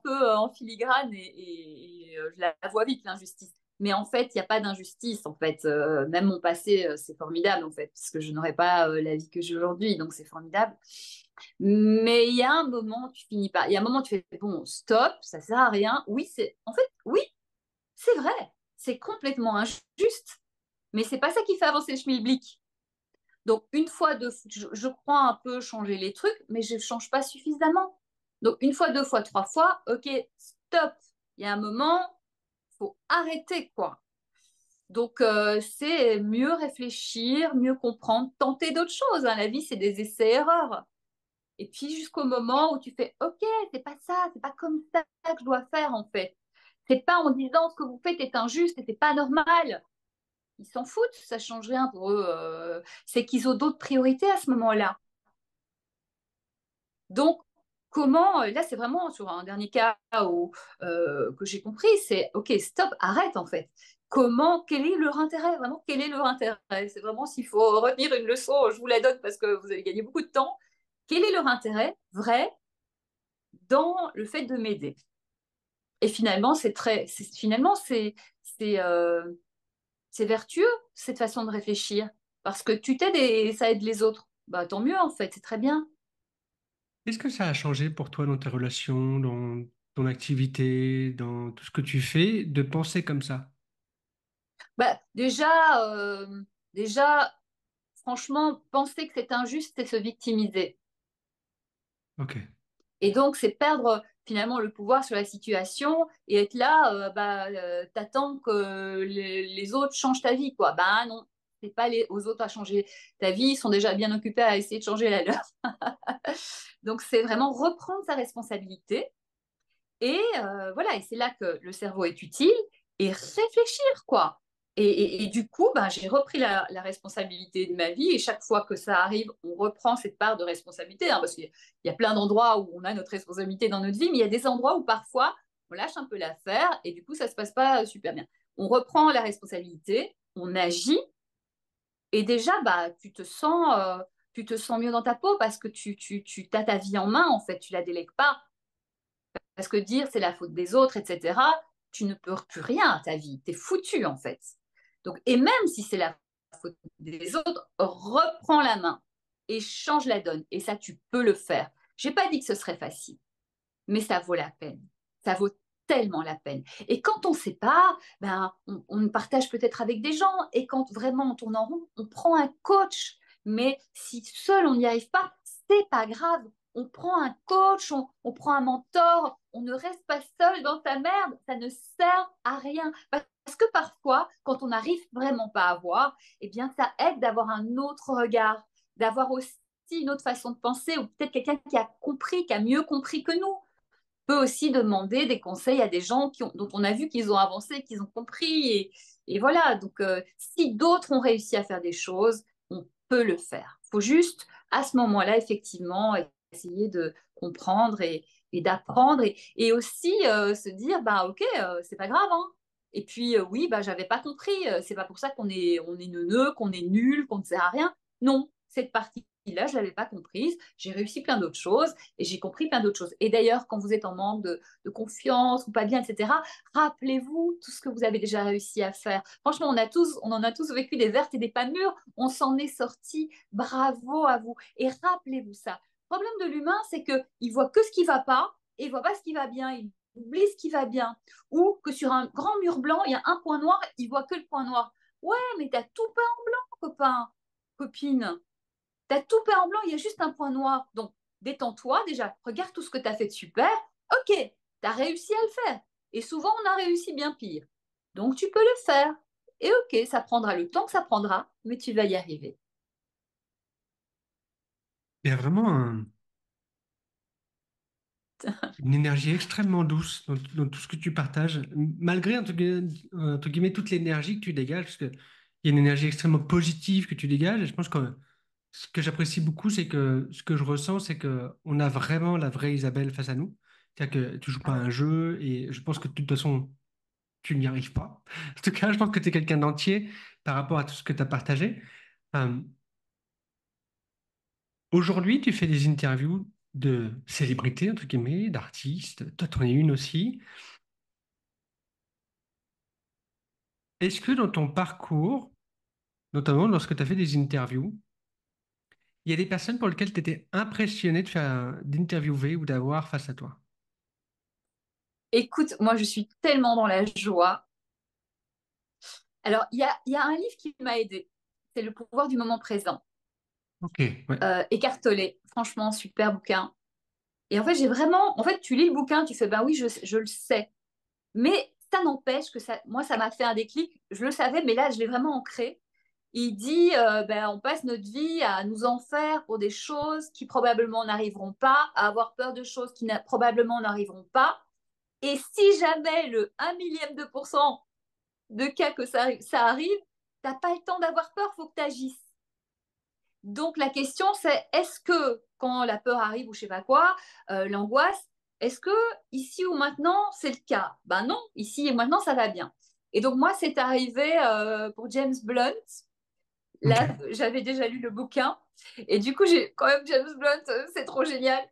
peu, en filigrane et je la vois vite, l'injustice. Mais en fait, il n'y a pas d'injustice, en fait. Même mon passé, c'est formidable, en fait, parce que je n'aurais pas la vie que j'ai aujourd'hui, donc c'est formidable. Mais il y a un moment, tu finis pas. Il y a un moment, tu fais bon, stop, ça sert à rien. Oui, en fait, oui, c'est vrai, c'est complètement injuste, mais c'est pas ça qui fait avancer le schmilblick. Donc, une fois, deux, je crois un peu changer les trucs, mais je ne change pas suffisamment. Donc, une fois, deux fois, trois fois, ok, stop. Il y a un moment, il faut arrêter, quoi. Donc, c'est mieux réfléchir, mieux comprendre, tenter d'autres choses, hein. La vie, c'est des essais-erreurs. Et puis, jusqu'au moment où tu fais, ok, c'est pas ça, c'est pas comme ça que je dois faire, en fait. C'est pas en disant ce que vous faites est injuste et c'est pas normal. Ils s'en foutent, ça change rien pour eux. C'est qu'ils ont d'autres priorités à ce moment-là. Donc, comment, là, c'est vraiment sur un dernier cas que j'ai compris, c'est OK, stop, arrête en fait. Comment, quel est leur intérêt? Vraiment, quel est leur intérêt? C'est vraiment s'il faut retenir une leçon, je vous la donne parce que vous allez gagner beaucoup de temps. Quel est leur intérêt vrai dans le fait de m'aider? Et finalement, finalement, c'est, euh, c'est vertueux cette façon de réfléchir parce que tu t'aides et ça aide les autres. Bah, tant mieux en fait, c'est très bien. Qu'est-ce que ça a changé pour toi dans tes relations, dans ton activité, dans tout ce que tu fais, de penser comme ça? Bah, déjà, franchement, penser que c'est injuste, c'est se victimiser. Ok. Et donc, c'est perdre finalement le pouvoir sur la situation et être là, t'attends que les autres changent ta vie, quoi. Bah non, c'est pas aux autres à changer ta vie, ils sont déjà bien occupés à essayer de changer la leur. Donc, c'est vraiment reprendre sa responsabilité. Et voilà, et c'est là que le cerveau est utile et réfléchir, quoi. Et du coup, ben, j'ai repris la responsabilité de ma vie et chaque fois que ça arrive, on reprend cette part de responsabilité, hein, parce qu'il y a plein d'endroits où on a notre responsabilité dans notre vie, mais il y a des endroits où parfois on lâche un peu l'affaire et du coup, ça se passe pas super bien. On reprend la responsabilité, on agit et déjà, bah, tu te sens mieux dans ta peau parce que tu as ta vie en main, en fait, tu la délègues pas. Parce que dire c'est la faute des autres, etc., tu ne peux plus rien à ta vie. Tu es foutu, en fait. Donc, et même si c'est la faute des autres, reprends la main et change la donne. Et ça, tu peux le faire. J'ai pas dit que ce serait facile, mais ça vaut la peine. Ça vaut tellement la peine. Et quand on ne sait pas, ben, on partage peut-être avec des gens. Et quand vraiment on tourne en rond, on prend un coach. Mais si seul on n'y arrive pas, c'est pas grave. On prend un coach, on prend un mentor. On ne reste pas seul dans sa merde. Ça ne sert à rien. Parce que parfois, quand on n'arrive vraiment pas à voir, eh bien, ça aide d'avoir un autre regard, d'avoir aussi une autre façon de penser, ou peut-être quelqu'un qui a compris, qui a mieux compris que nous peut aussi demander des conseils à des gens dont on a vu qu'ils ont avancé, qu'ils ont compris. Et voilà, donc si d'autres ont réussi à faire des choses, on peut le faire. Il faut juste, à ce moment-là, effectivement, essayer de comprendre et d'apprendre et aussi se dire, bah ok, c'est pas grave, hein. Et puis oui, bah j'avais pas compris. C'est pas pour ça on est neuneux, qu'on est nul, qu'on ne sert à rien. Non, cette partie-là, je l'avais pas comprise. J'ai réussi plein d'autres choses et j'ai compris plein d'autres choses. Et d'ailleurs, quand vous êtes en manque de confiance ou pas bien, etc., rappelez-vous tout ce que vous avez déjà réussi à faire. Franchement, on en a tous vécu des vertes et des pas mûres. On s'en est sorti. Bravo à vous. Et rappelez-vous ça. Le problème de l'humain, c'est qu'il voit que ce qui va pas et il voit pas ce qui va bien. Il oublie ce qui va bien. Ou que sur un grand mur blanc, il y a un point noir, il voit que le point noir. Ouais, mais t'as tout peint en blanc, copain, copine. T'as tout peint en blanc, il y a juste un point noir. Donc, détends-toi déjà, regarde tout ce que tu as fait de super. Ok, tu as réussi à le faire. Et souvent, on a réussi bien pire. Donc, tu peux le faire. Et ok, ça prendra le temps que ça prendra, mais tu vas y arriver. Il y a vraiment une énergie extrêmement douce dans tout ce que tu partages, malgré entre guillemets toute l'énergie que tu dégages, parce qu'il y a une énergie extrêmement positive que tu dégages. Et je pense que ce que j'apprécie beaucoup, c'est que ce que je ressens, c'est que on a vraiment la vraie Isabelle face à nous. C'est-à-dire que tu joues pas à un jeu et je pense que de toute façon, tu n'y arrives pas. En tout cas, je pense que tu es quelqu'un d'entier par rapport à tout ce que tu as partagé. Euh, Aujourd'hui, tu fais des interviews de célébrités, entre guillemets, d'artistes. Toi, tu en es une aussi. Est-ce que dans ton parcours, notamment lorsque tu as fait des interviews, Il y a des personnes pour lesquelles tu étais impressionné d'interviewer ou d'avoir face à toi. Écoute, moi, je suis tellement dans la joie. Alors, il y a un livre qui m'a aidée. C'est Le pouvoir du moment présent. Ok, ouais. Eckhart Tolle. Franchement, super bouquin. Et en fait, j'ai vraiment. En fait, tu lis le bouquin, tu fais, ben oui, je le sais. Mais ça n'empêche que ça, moi, ça m'a fait un déclic. Je le savais, mais là, je l'ai vraiment ancré. Il dit, ben, on passe notre vie à nous en faire pour des choses qui probablement n'arriveront pas, à avoir peur de choses qui probablement n'arriveront pas. Et si jamais le 1 millième de pourcent de cas que ça arrive, tu n'as pas le temps d'avoir peur, il faut que tu agisses. Donc la question, c'est est-ce que quand la peur arrive ou je sais pas quoi, l'angoisse, est-ce que ici ou maintenant c'est le cas? Ben non, ici et maintenant ça va bien. Et donc moi c'est arrivé pour James Blunt. Ok. Là j'avais déjà lu le bouquin et du coup j'ai quand même James Blunt, c'est trop génial.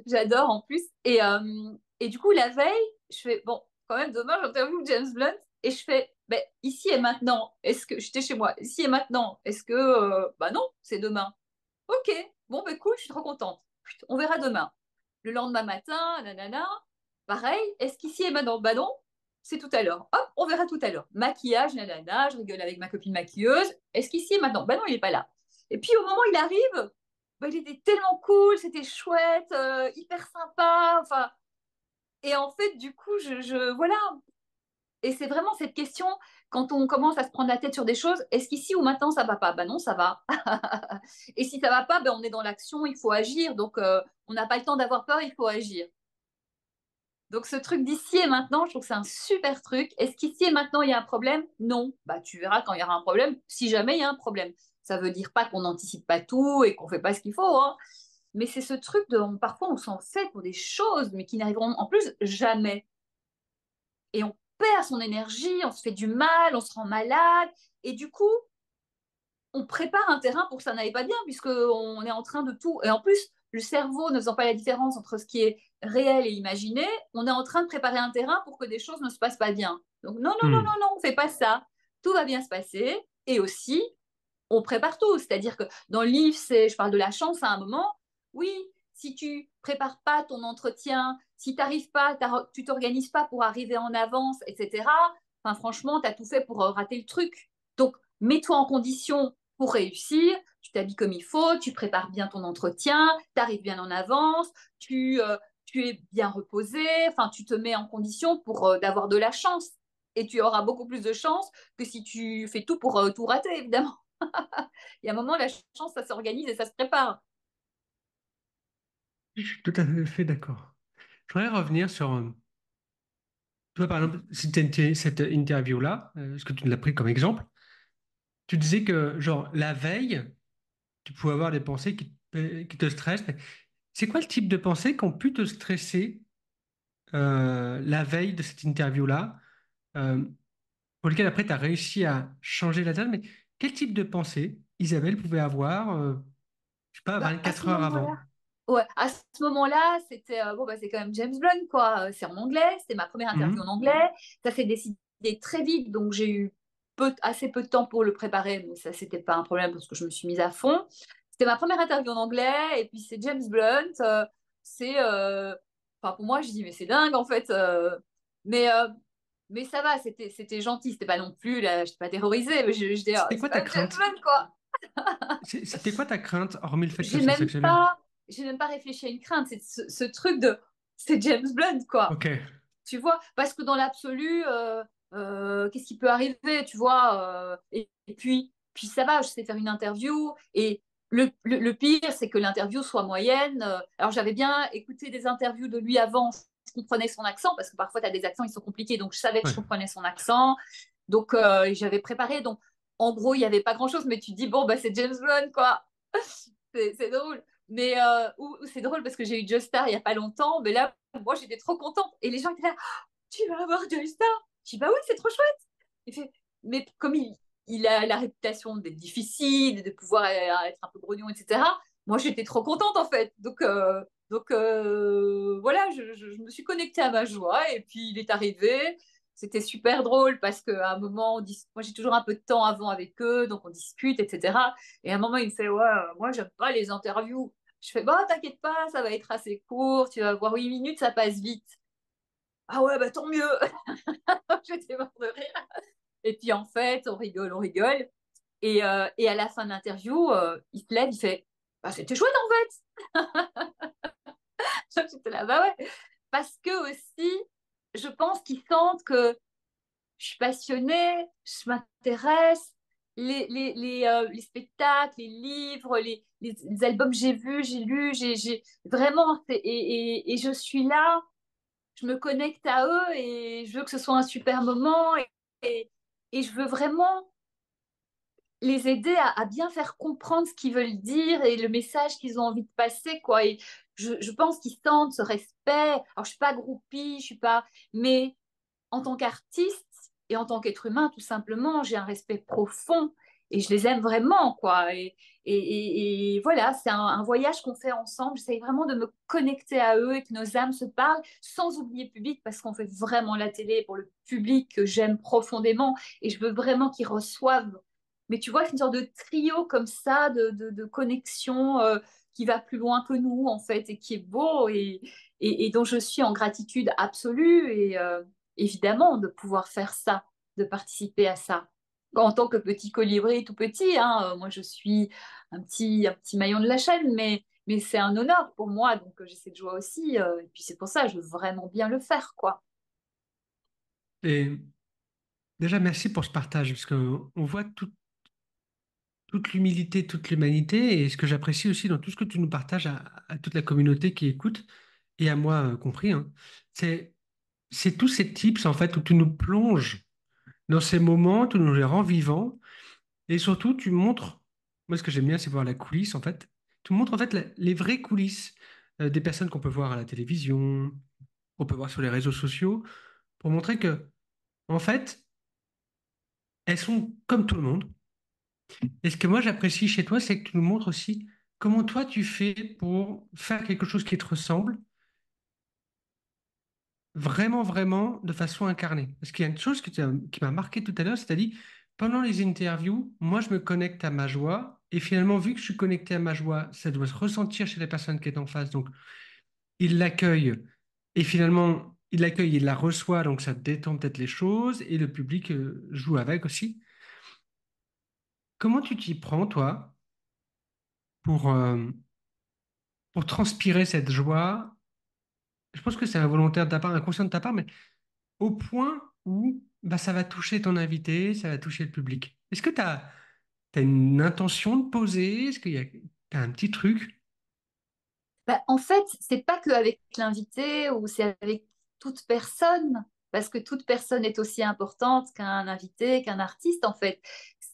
J'adore en plus. Et du coup la veille, je fais bon quand même demain j'interviewe James Blunt et je fais ben, ici et maintenant. Est-ce que j'étais chez moi? Ici et maintenant. Est-ce que bah non c'est demain. Ok, bon, bah cool, je suis trop contente. On verra demain. Le lendemain matin, nanana, pareil, est-ce qu'ici et maintenant? Bah non, c'est tout à l'heure. Hop, on verra tout à l'heure. Maquillage, nanana, je rigole avec ma copine maquilleuse. Est-ce qu'ici et maintenant? Bah non, il n'est pas là. Et puis au moment où il arrive, bah, il était tellement cool, c'était chouette, hyper sympa. Enfin, et en fait, du coup, voilà, et c'est vraiment cette question, quand on commence à se prendre la tête sur des choses, est-ce qu'ici ou maintenant ça va pas? Ben non, ça va. Et si ça va pas, ben on est dans l'action, il faut agir. Donc on n'a pas le temps d'avoir peur, il faut agir. Donc ce truc d'ici et maintenant, je trouve que c'est un super truc. Est-ce qu'ici et maintenant il y a un problème? Non. Bah tu verras quand il y aura un problème, si jamais il y a un problème. Ça veut dire pas qu'on n'anticipe pas tout et qu'on fait pas ce qu'il faut, hein. Mais c'est ce truc de, parfois on s'en fait pour des choses, mais qui n'arriveront en plus jamais. Et on perd son énergie, on se fait du mal, on se rend malade. Et du coup, on prépare un terrain pour que ça n'aille pas bien, puisqu'on est en train de tout. Et en plus, le cerveau ne faisant pas la différence entre ce qui est réel et imaginé, on est en train de préparer un terrain pour que des choses ne se passent pas bien. Donc, non, non, non, Hmm. non, non, on ne fait pas ça. Tout va bien se passer. Et aussi, on prépare tout. C'est-à-dire que dans le livre, je parle de la chance à un moment. Oui, si tu prépares pas ton entretien, si t'arrives pas, tu t'organises pas pour arriver en avance, etc. Enfin, franchement, tu as tout fait pour rater le truc. Donc, mets-toi en condition pour réussir. Tu t'habilles comme il faut, tu prépares bien ton entretien, tu arrives bien en avance, tu es bien reposé. Enfin, tu te mets en condition pour d'avoir de la chance. Et tu auras beaucoup plus de chance que si tu fais tout pour tout rater, évidemment. Il y a un moment, la chance, ça s'organise et ça se prépare. Je suis tout à fait d'accord. Je voudrais revenir sur, toi par exemple, cette interview-là, ce que tu l'as pris comme exemple, tu disais que, genre, la veille, tu pouvais avoir des pensées qui te stressent. Mais c'est quoi le type de pensées qui ont pu te stresser la veille de cette interview-là, euh, pour lequel après tu as réussi à changer la donne, mais quel type de pensée Isabelle pouvait avoir, je sais pas, Bah, à 24 ce heures moment-là, avant? ouais, à ce moment-là, c'était bon, bah, c'est quand même James Blunt, quoi. C'est en anglais, c'était ma première interview en Mhm. anglais. Ça s'est décidé très vite, donc j'ai eu assez peu de temps pour le préparer, mais ça, c'était pas un problème parce que je me suis mise à fond. C'était ma première interview en anglais, et puis c'est James Blunt. C'est, enfin, pour moi, je dis, mais c'est dingue, en fait. Mais, euh, mais ça va, c'était gentil, c'était pas non plus, là, je pas terrorisée, mais je dis, ah, C'était c'est quoi quand ta même James crainte? Blunt, quoi. C'était quoi ta crainte, hormis le fait que j'ai ça même s'accélère? pas, j'ai même pas réfléchi à une crainte. C'est ce truc de, c'est James Blunt, quoi. Ok. Tu vois, parce que dans l'absolu, qu'est-ce qui peut arriver, tu vois et puis ça va, je sais faire une interview. Et le pire, c'est que l'interview soit moyenne. Alors j'avais bien écouté des interviews de lui avant, je comprenais son accent, parce que parfois tu as des accents, ils sont compliqués, donc je savais que je Ouais. comprenais son accent. Donc j'avais préparé. Donc en gros, il n'y avait pas grand-chose, mais tu te dis, bon, bah, c'est James Blunt, quoi. C'est drôle. Mais c'est drôle parce que j'ai eu Joe Star il n'y a pas longtemps, mais là, moi, j'étais trop contente. Et les gens étaient là, tu vas avoir Joe Star. Je dis, bah oui, c'est trop chouette. Il fait, mais comme il a la réputation d'être difficile, de pouvoir être un peu grognon, etc., moi, j'étais trop contente, en fait. Donc voilà, je me suis connectée à ma joie et puis il est arrivé. c'était super drôle parce qu'à un moment, moi j'ai toujours un peu de temps avant avec eux, donc on discute, etc. Et à un moment, il me fait, ouais, moi j'aime pas les interviews. Je fais, bah t'inquiète pas, ça va être assez court, tu vas voir 8 minutes, ça passe vite. Ah ouais, bah tant mieux. J'étais mort de rire. Et puis en fait, on rigole, on rigole. Et à la fin de l'interview, il se lève, il fait, bah c'était chouette en fait. J'étais là, bah ouais. Parce que aussi, je pense qu'ils sentent que je suis passionnée, je m'intéresse, les spectacles, les livres, les albums que j'ai vus, j'ai lus, vraiment, et je suis là, je me connecte à eux et je veux que ce soit un super moment et, et je veux vraiment les aider à bien faire comprendre ce qu'ils veulent dire et le message qu'ils ont envie de passer, quoi. Et je pense qu'ils sentent ce respect. Alors, je suis pas groupie, je suis pas, mais en tant qu'artiste et en tant qu'être humain, tout simplement, j'ai un respect profond et je les aime vraiment, quoi. Et voilà, c'est un voyage qu'on fait ensemble. J'essaye vraiment de me connecter à eux et que nos âmes se parlent, sans oublier le public, parce qu'on fait vraiment la télé pour le public que j'aime profondément et je veux vraiment qu'ils reçoivent. Mais tu vois, c'est une sorte de trio comme ça, de connexion qui va plus loin que nous, en fait, et qui est beau et dont je suis en gratitude absolue. Et, évidemment, de pouvoir faire ça, de participer à ça. En tant que petit colibri tout petit, hein, moi je suis un petit maillon de la chaîne, mais c'est un honneur pour moi, donc j'ai cette joie aussi. Et puis c'est pour ça, je veux vraiment bien le faire, quoi. Et déjà, merci pour ce partage, parce qu'on voit toute l'humilité, toute l'humanité, et ce que j'apprécie aussi dans tout ce que tu nous partages à toute la communauté qui écoute, et à moi compris, hein, c'est, c'est tous ces tips, en fait, où tu nous plonges dans ces moments, tu nous les rends vivants, et surtout, tu montres, moi ce que j'aime bien, c'est voir la coulisse, en fait, tu montres, en fait, les vraies coulisses des personnes qu'on peut voir à la télévision, qu'on peut voir sur les réseaux sociaux, pour montrer que, en fait, elles sont comme tout le monde. Et ce que moi j'apprécie chez toi, c'est que tu nous montres aussi comment toi tu fais pour faire quelque chose qui te ressemble, vraiment, vraiment, de façon incarnée. Parce qu'il y a une chose qui m'a marqué tout à l'heure, c'est-à-dire, pendant les interviews, moi je me connecte à ma joie, et finalement, vu que je suis connecté à ma joie, ça doit se ressentir chez la personne qui est en face. Donc, il l'accueille, et finalement, il l'accueille, il la reçoit, donc ça détend peut-être les choses, et le public joue avec aussi. Comment tu t'y prends, toi, pour, euh, pour transpirer cette joie? Je pense que c'est involontaire de ta part, inconscient de ta part, mais au point où bah, ça va toucher ton invité, ça va toucher le public. Est-ce que tu as une intention de poser? Est-ce qu'il y a t'as un petit truc? Bah, en fait, c'est pas qu'avec l'invité ou c'est avec toute personne, parce que toute personne est aussi importante qu'un invité, qu'un artiste, en fait.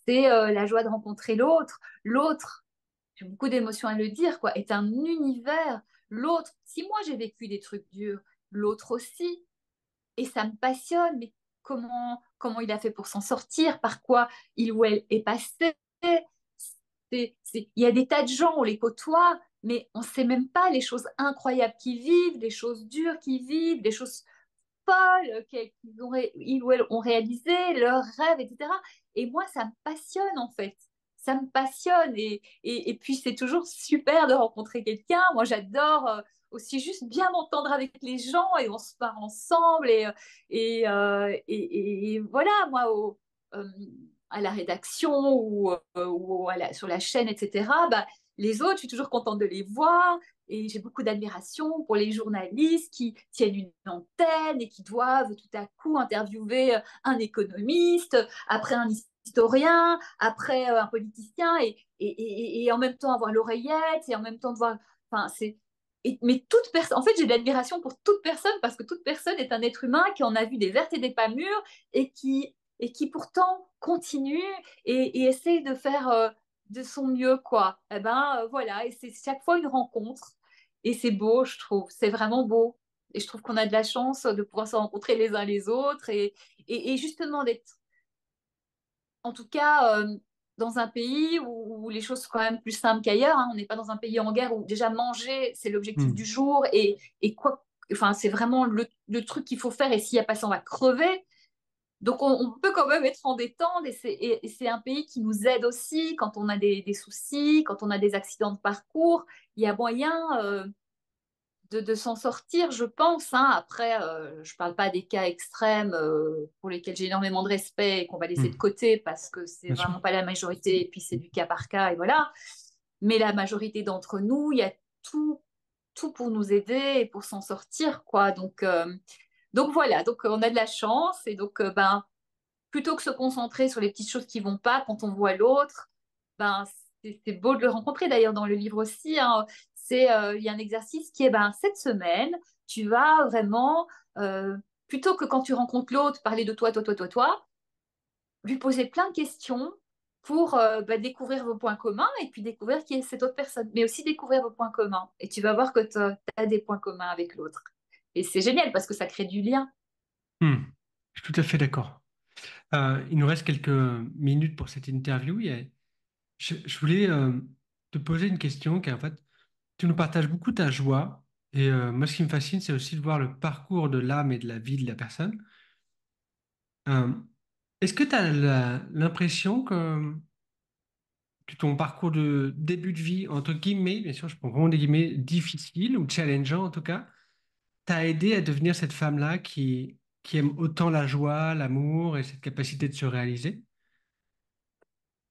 C'est la joie de rencontrer l'autre. L'autre, j'ai beaucoup d'émotions à le dire, quoi, est un univers. L'autre, si moi j'ai vécu des trucs durs, l'autre aussi, et ça me passionne, mais comment il a fait pour s'en sortir, par quoi il ou elle est passé. Il y a des tas de gens, on les côtoie, mais on ne sait même pas les choses incroyables qu'ils vivent, les choses dures qu'ils vivent, des choses folles ils ou elles ont réalisé, leurs rêves, etc. Et moi, ça me passionne en fait. Ça me passionne. Et puis, c'est toujours super de rencontrer quelqu'un. Moi, j'adore aussi juste bien m'entendre avec les gens et on se part ensemble. Et voilà, moi, euh, à la rédaction ou sur la chaîne, etc., bah, les autres, je suis toujours contente de les voir et j'ai beaucoup d'admiration pour les journalistes qui tiennent une antenne et qui doivent tout à coup interviewer un économiste, après un historien, après un politicien et en même temps avoir l'oreillette et en même temps de voir. Enfin, mais toute personne, en fait, j'ai de l'admiration pour toute personne parce que toute personne est un être humain qui en a vu des vertes et des pas mûres et qui pourtant continue et essaye de faire de son mieux, quoi. Et ben voilà, et c'est chaque fois une rencontre. Et c'est beau, je trouve. C'est vraiment beau. Et je trouve qu'on a de la chance de pouvoir se rencontrer les uns les autres et justement d'être, en tout cas, dans un pays où les choses sont quand même plus simples qu'ailleurs. Hein. On n'est pas dans un pays en guerre où déjà manger, c'est l'objectif du Hmm. jour et quoi. Enfin, c'est vraiment le truc qu'il faut faire et s'il n'y a pas ça, on va crever. Donc, on peut quand même être en détente et c'est un pays qui nous aide aussi quand on a des soucis, quand on a des accidents de parcours. Il y a moyen de s'en sortir, je pense. Hein. Après, je ne parle pas des cas extrêmes pour lesquels j'ai énormément de respect et qu'on va laisser de Hmm, côté parce que c'est bien sûr. vraiment pas la majorité et puis c'est du cas par cas et voilà. Mais la majorité d'entre nous, il y a tout, tout pour nous aider et pour s'en sortir, quoi. Donc voilà, donc on a de la chance et donc ben plutôt que se concentrer sur les petites choses qui vont pas quand on voit l'autre, ben c'est beau de le rencontrer. D'ailleurs, dans le livre aussi, hein, il y a un exercice qui est ben cette semaine, tu vas vraiment plutôt que quand tu rencontres l'autre, parler de toi, toi, toi, toi, toi, lui poser plein de questions pour ben, découvrir vos points communs et puis découvrir qui est cette autre personne, mais aussi découvrir vos points communs. Et tu vas voir que tu as des points communs avec l'autre. Et c'est génial parce que ça crée du lien. Hmm, je suis tout à fait d'accord. Il nous reste quelques minutes pour cette interview. Je voulais te poser une question car en fait, tu nous partages beaucoup ta joie. Et moi, ce qui me fascine, c'est aussi de voir le parcours de l'âme et de la vie de la personne. Euh, Est-ce que tu as l'impression que ton parcours de début de vie, entre guillemets, bien sûr, je prends vraiment des guillemets, difficile ou challengeant en tout cas, t'a aidé à devenir cette femme-là qui aime autant la joie, l'amour et cette capacité de se réaliser?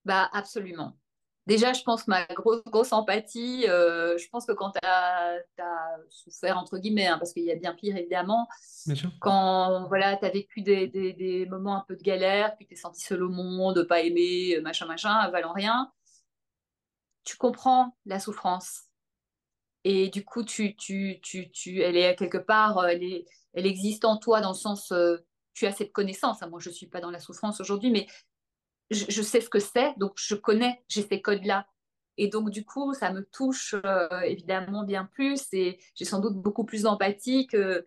Bah, absolument. Déjà, je pense ma grosse, grosse empathie, je pense que quand tu as souffert, entre guillemets, hein, parce qu'il y a bien pire, évidemment, Bien sûr. quand voilà, tu as vécu des moments un peu de galère, puis tu es senti seul au monde, pas aimé, machin, machin, valant rien, tu comprends la souffrance. Et du coup, elle est quelque part, elle existe en toi dans le sens, tu as cette connaissance. Hein. Moi, je ne suis pas dans la souffrance aujourd'hui, mais je sais ce que c'est, donc je connais, j'ai ces codes-là. Et donc, du coup, ça me touche évidemment bien plus et j'ai sans doute beaucoup plus d'empathie que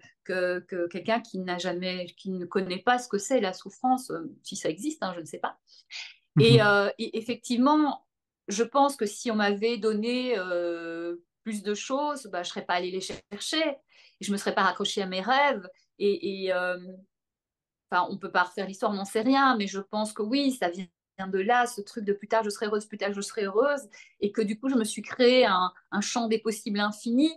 quelqu'un qui n'a jamais, qui ne connaît pas ce que c'est la souffrance, si ça existe, hein, je ne sais pas. Mhm. Et effectivement, je pense que si on m'avait donné plus de choses, bah, je ne serais pas allée les chercher, je ne me serais pas raccrochée à mes rêves. Enfin, on peut pas refaire l'histoire, on n'en sait rien, mais je pense que oui, ça vient de là, ce truc de plus tard je serai heureuse, plus tard je serai heureuse, et que du coup je me suis créé un champ des possibles infini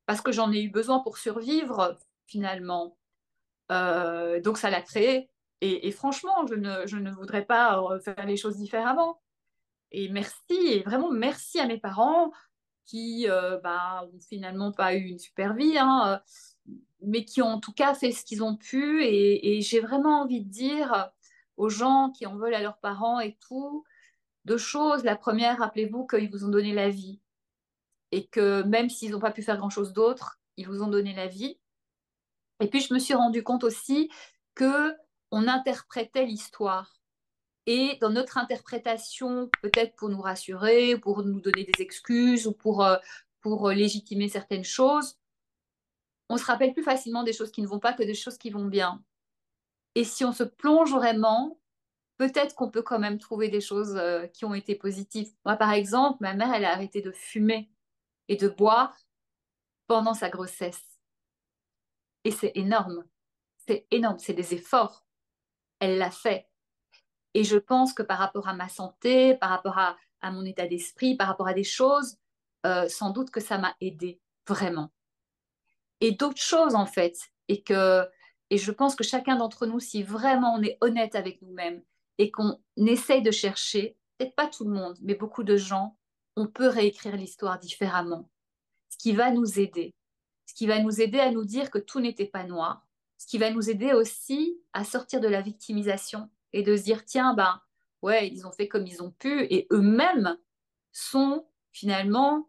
parce que j'en ai eu besoin pour survivre finalement. Donc ça l'a créé. Et franchement, je ne voudrais pas faire les choses différemment. Et merci, et vraiment merci à mes parents qui bah, ont finalement pas eu une super vie, hein, mais qui ont en tout cas fait ce qu'ils ont pu. Et j'ai vraiment envie de dire aux gens qui en veulent à leurs parents et tout, deux choses. La première, rappelez-vous qu'ils vous ont donné la vie et que même s'ils n'ont pas pu faire grand-chose d'autre, ils vous ont donné la vie. Et puis je me suis rendu compte aussi que on interprétait l'histoire. Et dans notre interprétation, peut-être pour nous rassurer, pour nous donner des excuses ou pour légitimer certaines choses, on se rappelle plus facilement des choses qui ne vont pas que des choses qui vont bien. Et si on se plonge vraiment, peut-être qu'on peut quand même trouver des choses qui ont été positives. Moi, par exemple, ma mère, elle a arrêté de fumer et de boire pendant sa grossesse. Et c'est énorme. C'est énorme. C'est des efforts. Elle l'a fait. Et je pense que par rapport à ma santé, par rapport à mon état d'esprit, par rapport à des choses, sans doute que ça m'a aidé vraiment. Et d'autres choses en fait. Et je pense que chacun d'entre nous, si vraiment on est honnête avec nous-mêmes et qu'on essaye de chercher, peut-être pas tout le monde, mais beaucoup de gens, on peut réécrire l'histoire différemment. Ce qui va nous aider. Ce qui va nous aider à nous dire que tout n'était pas noir. Ce qui va nous aider aussi à sortir de la victimisation et de se dire, tiens, ben, ouais, ils ont fait comme ils ont pu et eux-mêmes sont finalement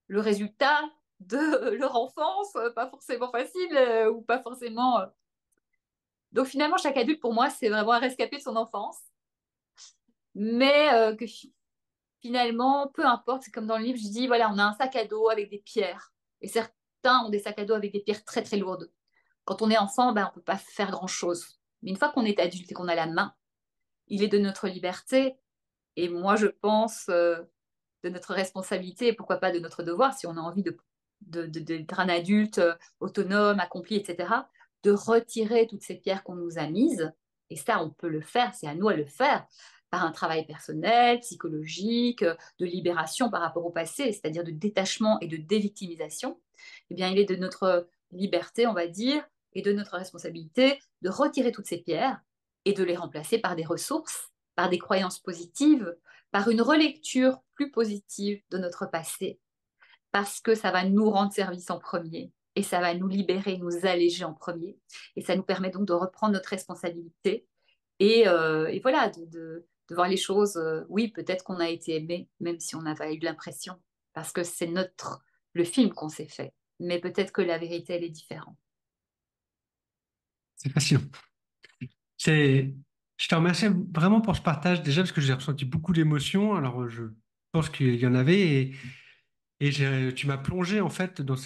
le résultat de leur enfance, pas forcément facile ou pas forcément. Donc finalement, chaque adulte, pour moi, c'est vraiment un rescapé de son enfance. Mais finalement, peu importe, c'est comme dans le livre, je dis, voilà, on a un sac à dos avec des pierres. Et certains ont des sacs à dos avec des pierres très, très lourdes. Quand on est enfant, ben, on ne peut pas faire grand-chose. Mais une fois qu'on est adulte et qu'on a la main, il est de notre liberté. Et moi, je pense de notre responsabilité et pourquoi pas de notre devoir, si on a envie d'être un adulte autonome, accompli, etc., de retirer toutes ces pierres qu'on nous a mises Et ça, on peut le faire, c'est à nous à le faire, par un travail personnel, psychologique, de libération par rapport au passé, c'est-à-dire de détachement et de dévictimisation. Eh bien, il est de notre liberté, on va dire, et de notre responsabilité de retirer toutes ces pierres et de les remplacer par des ressources, par des croyances positives, par une relecture plus positive de notre passé, parce que ça va nous rendre service en premier et ça va nous libérer, nous alléger en premier. Et ça nous permet donc de reprendre notre responsabilité et voilà, de voir les choses. Oui, peut-être qu'on a été aimé, même si on n'avait eu l'impression, parce que c'est le film qu'on s'est fait. Mais peut-être que la vérité, elle est différente. C'est fascinant. C'est, je te remercie vraiment pour ce partage, déjà parce que j'ai ressenti beaucoup d'émotions. Alors, je pense qu'il y en avait et tu m'as plongé en fait dans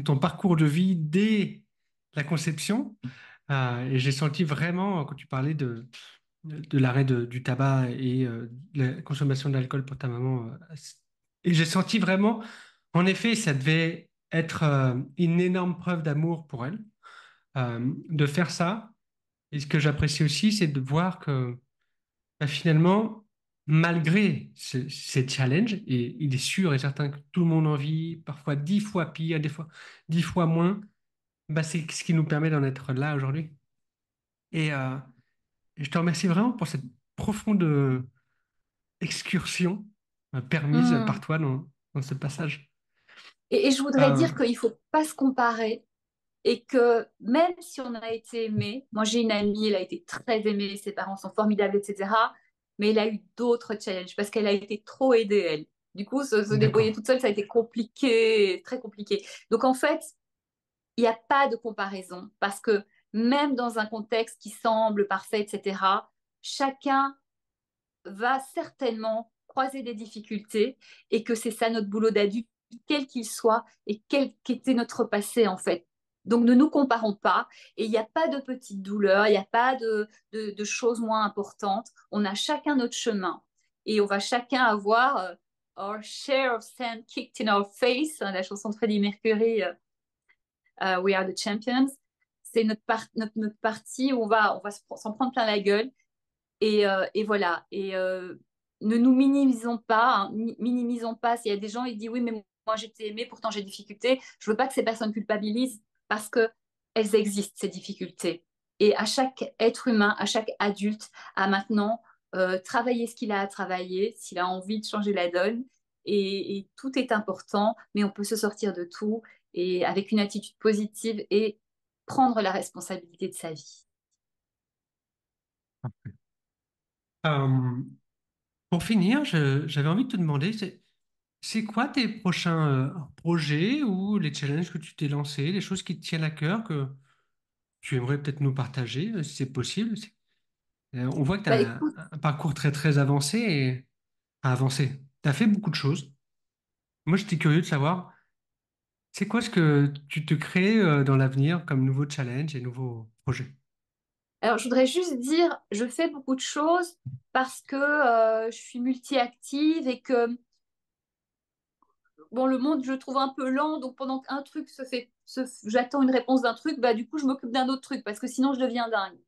ton parcours de vie dès la conception. Et j'ai senti vraiment, quand tu parlais de l'arrêt du tabac et de la consommation d'alcool pour ta maman, et j'ai senti vraiment, en effet, ça devait être une énorme preuve d'amour pour elle, de faire ça. Et ce que j'apprécie aussi, c'est de voir que bah, finalement, malgré ces challenges, et il est sûr et certain que tout le monde en vit, parfois 10 fois pire, des fois 10 fois moins, bah, c'est ce qui nous permet d'en être là aujourd'hui. Et je te remercie vraiment pour cette profonde excursion permise par Hmm. toi dans ce passage. Et je voudrais Euh, dire qu'il ne faut pas se comparer et que même si on a été aimé, moi j'ai une amie, elle a été très aimée, ses parents sont formidables, etc. Mais elle a eu d'autres challenges parce qu'elle a été trop aidée, elle. Du coup, se débrouiller d'accord. toute seule, ça a été compliqué, très compliqué. Donc en fait, il n'y a pas de comparaison parce que même dans un contexte qui semble parfait, etc., chacun va certainement croiser des difficultés et que c'est ça notre boulot d'adulte, quel qu'il soit et quel qu'était notre passé en fait. Donc ne nous comparons pas et il n'y a pas de petites douleurs, il n'y a pas de choses moins importantes. On a chacun notre chemin et on va chacun avoir our share of sand kicked in our face, hein, la chanson de Freddie Mercury, We Are the Champions. C'est notre partie où on va s'en prendre plein la gueule et voilà. Ne nous minimisons pas, hein, minimisons pas. S'il y a des gens, ils disent oui, mais moi j'étais aimée, pourtant j'ai des difficultés. Je veux pas que ces personnes culpabilisent parce que elles existent, ces difficultés. Et à chaque être humain, à chaque adulte, à maintenant travailler ce qu'il a à travailler, s'il a envie de changer la donne. Et tout est important, mais on peut se sortir de tout et avec une attitude positive et prendre la responsabilité de sa vie. Euh, pour finir, j'avais envie de te demander, c'est quoi tes prochains projets ou les challenges que tu t'es lancés, les choses qui te tiennent à cœur que tu aimerais peut-être nous partager, si c'est possible? On voit que tu Bah, as écoute, un parcours très très avancé et avancé. Tu as fait beaucoup de choses. Moi, j'étais curieux de savoir, c'est quoi ce que tu te crées dans l'avenir comme nouveau challenge et nouveaux projets? alors, je voudrais juste dire, je fais beaucoup de choses parce que je suis multi-active et que bon, le monde, je le trouve un peu lent. Donc, pendant qu'un truc j'attends une réponse d'un truc, bah, du coup, je m'occupe d'un autre truc parce que sinon, je deviens dingue.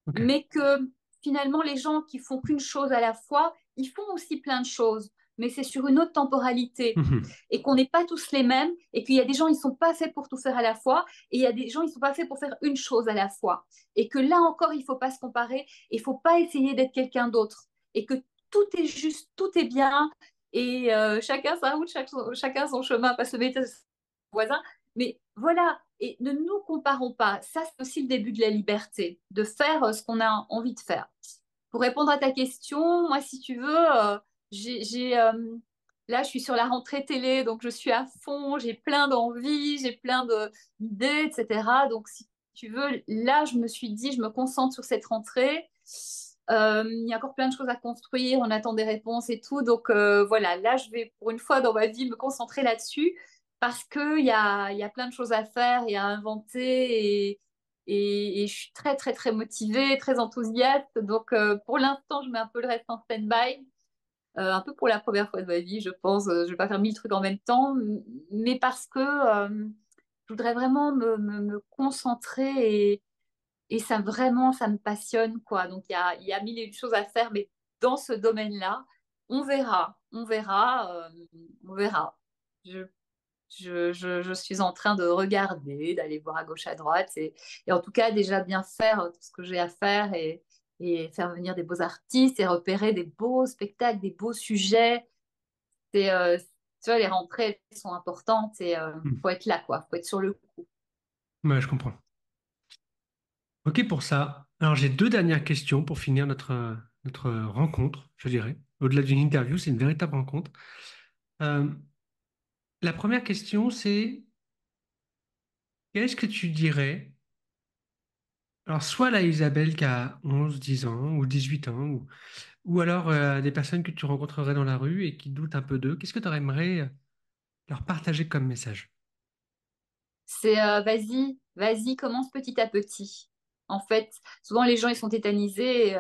Ok. Mais que finalement, les gens qui font qu'une chose à la fois, ils font aussi plein de choses, mais c'est sur une autre temporalité. Mhm. Et qu'on n'est pas tous les mêmes, et qu'il y a des gens, ils ne sont pas faits pour tout faire à la fois, et il y a des gens, ils ne sont pas faits pour faire une chose à la fois. Et que là encore, il ne faut pas se comparer, il ne faut pas essayer d'être quelqu'un d'autre. Et que tout est juste, tout est bien, et chacun sa route, chacun son chemin, pas se mettre voisin. Mais voilà, et ne nous comparons pas. Ça, c'est aussi le début de la liberté, de faire ce qu'on a envie de faire. Pour répondre à ta question, moi, si tu veux, là, je suis sur la rentrée télé, donc je suis à fond, j'ai plein d'envies, j'ai plein d'idées, etc. Donc, si tu veux, là, je me suis dit, je me concentre sur cette rentrée. Il y a encore plein de choses à construire, on attend des réponses et tout. Donc, voilà, là, je vais, pour une fois dans ma vie, me concentrer là-dessus parce qu'il y a plein de choses à faire et à inventer et je suis très, très, très motivée, très enthousiaste. Donc, pour l'instant, je mets un peu le reste en stand-by. Un peu pour la première fois de ma vie, je pense. Je vais pas faire 1000 trucs en même temps, mais parce que je voudrais vraiment me concentrer et ça vraiment, ça me passionne, quoi. Donc il y a mille et une choses à faire, mais dans ce domaine-là, on verra, on verra. Je, je suis en train de regarder, d'aller voir à gauche, à droite, et en tout cas déjà bien faire tout ce que j'ai à faire et faire venir des beaux artistes et repérer des beaux spectacles, des beaux sujets. C'est, tu vois, les rentrées elles sont importantes et Hmm. faut être là, quoi. Faut être sur le coup. Ouais, je comprends. Ok pour ça. Alors j'ai deux dernières questions pour finir notre rencontre, je dirais. Au-delà d'une interview, c'est une véritable rencontre. Euh, la première question, c'est qu'est-ce que tu dirais? Alors soit la Isabelle qui a 11, 10 ans ou 18 ans, ou alors des personnes que tu rencontrerais dans la rue et qui doutent un peu d'eux, qu'est-ce que tu aimerais leur partager comme message? C'est vas-y, vas-y, commence petit à petit. En fait, souvent les gens ils sont tétanisés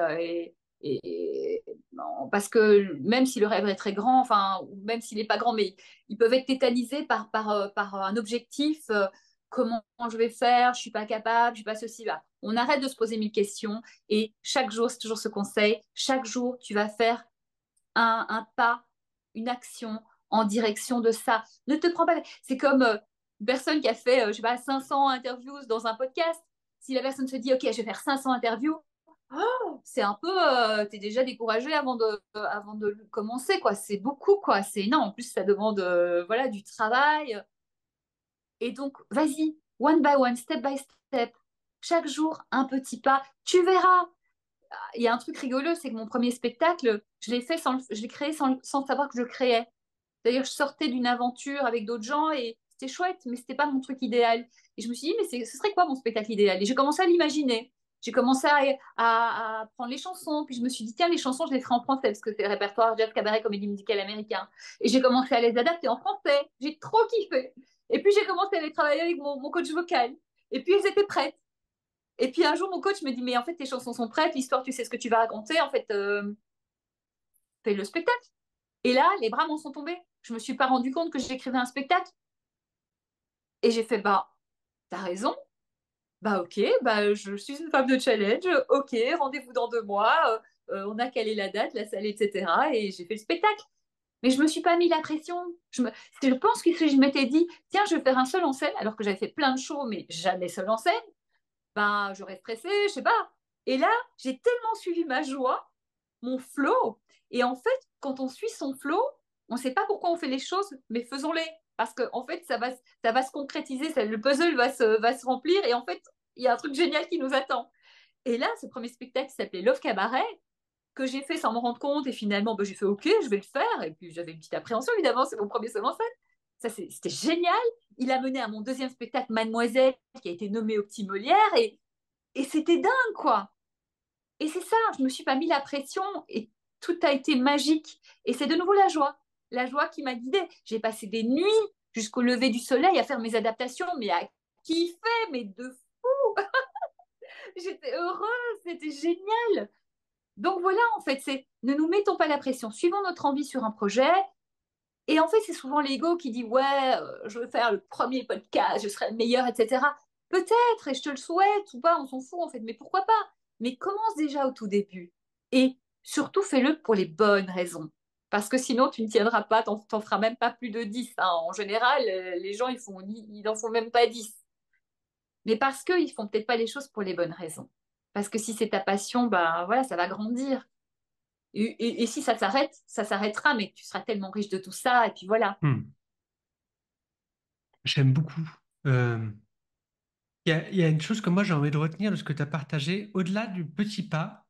non, parce que même si le rêve est très grand, enfin, ou même s'il n'est pas grand, mais ils peuvent être tétanisés par un objectif. Comment je vais faire? Je suis pas capable, je suis pas ceci. Là. On arrête de se poser mille questions et chaque jour, c'est toujours ce conseil. Chaque jour, tu vas faire un pas, une action en direction de ça. Ne te prends pas. C'est comme une personne qui a fait, je sais pas, 500 interviews dans un podcast. Si la personne se dit, OK, je vais faire 500 interviews, c'est un peu, t'es déjà découragé avant de commencer, quoi. C'est beaucoup, quoi. C'est énorme. En plus, ça demande, voilà, du travail. Et donc, vas-y, one by one, step by step. Chaque jour, un petit pas. Tu verras, il y a un truc rigolo, c'est que mon premier spectacle, je l'ai créé sans savoir que je le créais. D'ailleurs, je sortais d'une aventure avec d'autres gens et c'était chouette, mais c'était pas mon truc idéal. Et je me suis dit, mais ce serait quoi mon spectacle idéal? Et j'ai commencé à l'imaginer. J'ai commencé à prendre les chansons, puis je me suis dit, tiens, les chansons, je les ferai en français, parce que c'est le répertoire jazz, cabaret, comédie musicale américain. Et j'ai commencé à les adapter en français. J'ai trop kiffé. Et puis j'ai commencé à les travailler avec mon coach vocal. Et puis elles étaient prêtes. Et puis un jour, mon coach me dit, mais en fait, tes chansons sont prêtes, l'histoire, tu sais ce que tu vas raconter, en fait, fais le spectacle. Et là, les bras m'en sont tombés. Je me suis pas rendu compte que j'écrivais un spectacle. Et j'ai fait, bah, t'as raison. Bah, ok, bah, je suis une femme de challenge. Ok, rendez-vous dans 2 mois. On a calé la date, la salle, etc. Et j'ai fait le spectacle. Mais je me suis pas mis la pression. Je pense que si je m'étais dit, tiens, je vais faire un seul en scène, alors que j'avais fait plein de shows, mais jamais seul en scène, ben, j'aurais stressé, je sais pas. Et là, j'ai tellement suivi ma joie, mon flow. Et en fait, quand on suit son flow, on ne sait pas pourquoi on fait les choses, mais faisons-les. Parce que en fait, ça va se concrétiser, le puzzle va se remplir. Et en fait, il y a un truc génial qui nous attend. Et là, ce premier spectacle qui s'appelait Love Cabaret, que j'ai fait sans me rendre compte. Et finalement, ben, j'ai fait OK, je vais le faire. Et puis, j'avais une petite appréhension, évidemment, c'est mon premier seul en scène. C'était génial. Il a mené à mon deuxième spectacle, Mademoiselle, qui a été nommé au Petit Molière. Et c'était dingue, quoi. Et c'est ça, je me suis pas mis la pression et tout a été magique. Et c'est de nouveau la joie qui m'a guidée. J'ai passé des nuits jusqu'au lever du soleil à faire mes adaptations, mais à kiffer, mais de fou. J'étais heureuse, c'était génial. Donc voilà, en fait, c'est ne nous mettons pas la pression, suivons notre envie sur un projet. Et en fait, c'est souvent l'ego qui dit ouais, je veux faire le premier podcast, je serai le meilleur, etc. Peut-être, et je te le souhaite ou pas, on s'en fout en fait, mais pourquoi pas? Mais commence déjà au tout début. Et surtout, fais-le pour les bonnes raisons. Parce que sinon, tu ne tiendras pas, t'en feras même pas plus de 10, hein. En général, les gens, ils n'en font même pas 10. Mais parce qu'ils font peut-être pas les choses pour les bonnes raisons. Parce que si c'est ta passion, bah voilà, ça va grandir. Et si ça s'arrête, ça s'arrêtera, mais tu seras tellement riche de tout ça, et puis voilà. Hmm. J'aime beaucoup. Euh, il y a une chose que moi j'ai envie de retenir de ce que tu as partagé, au-delà du petit pas,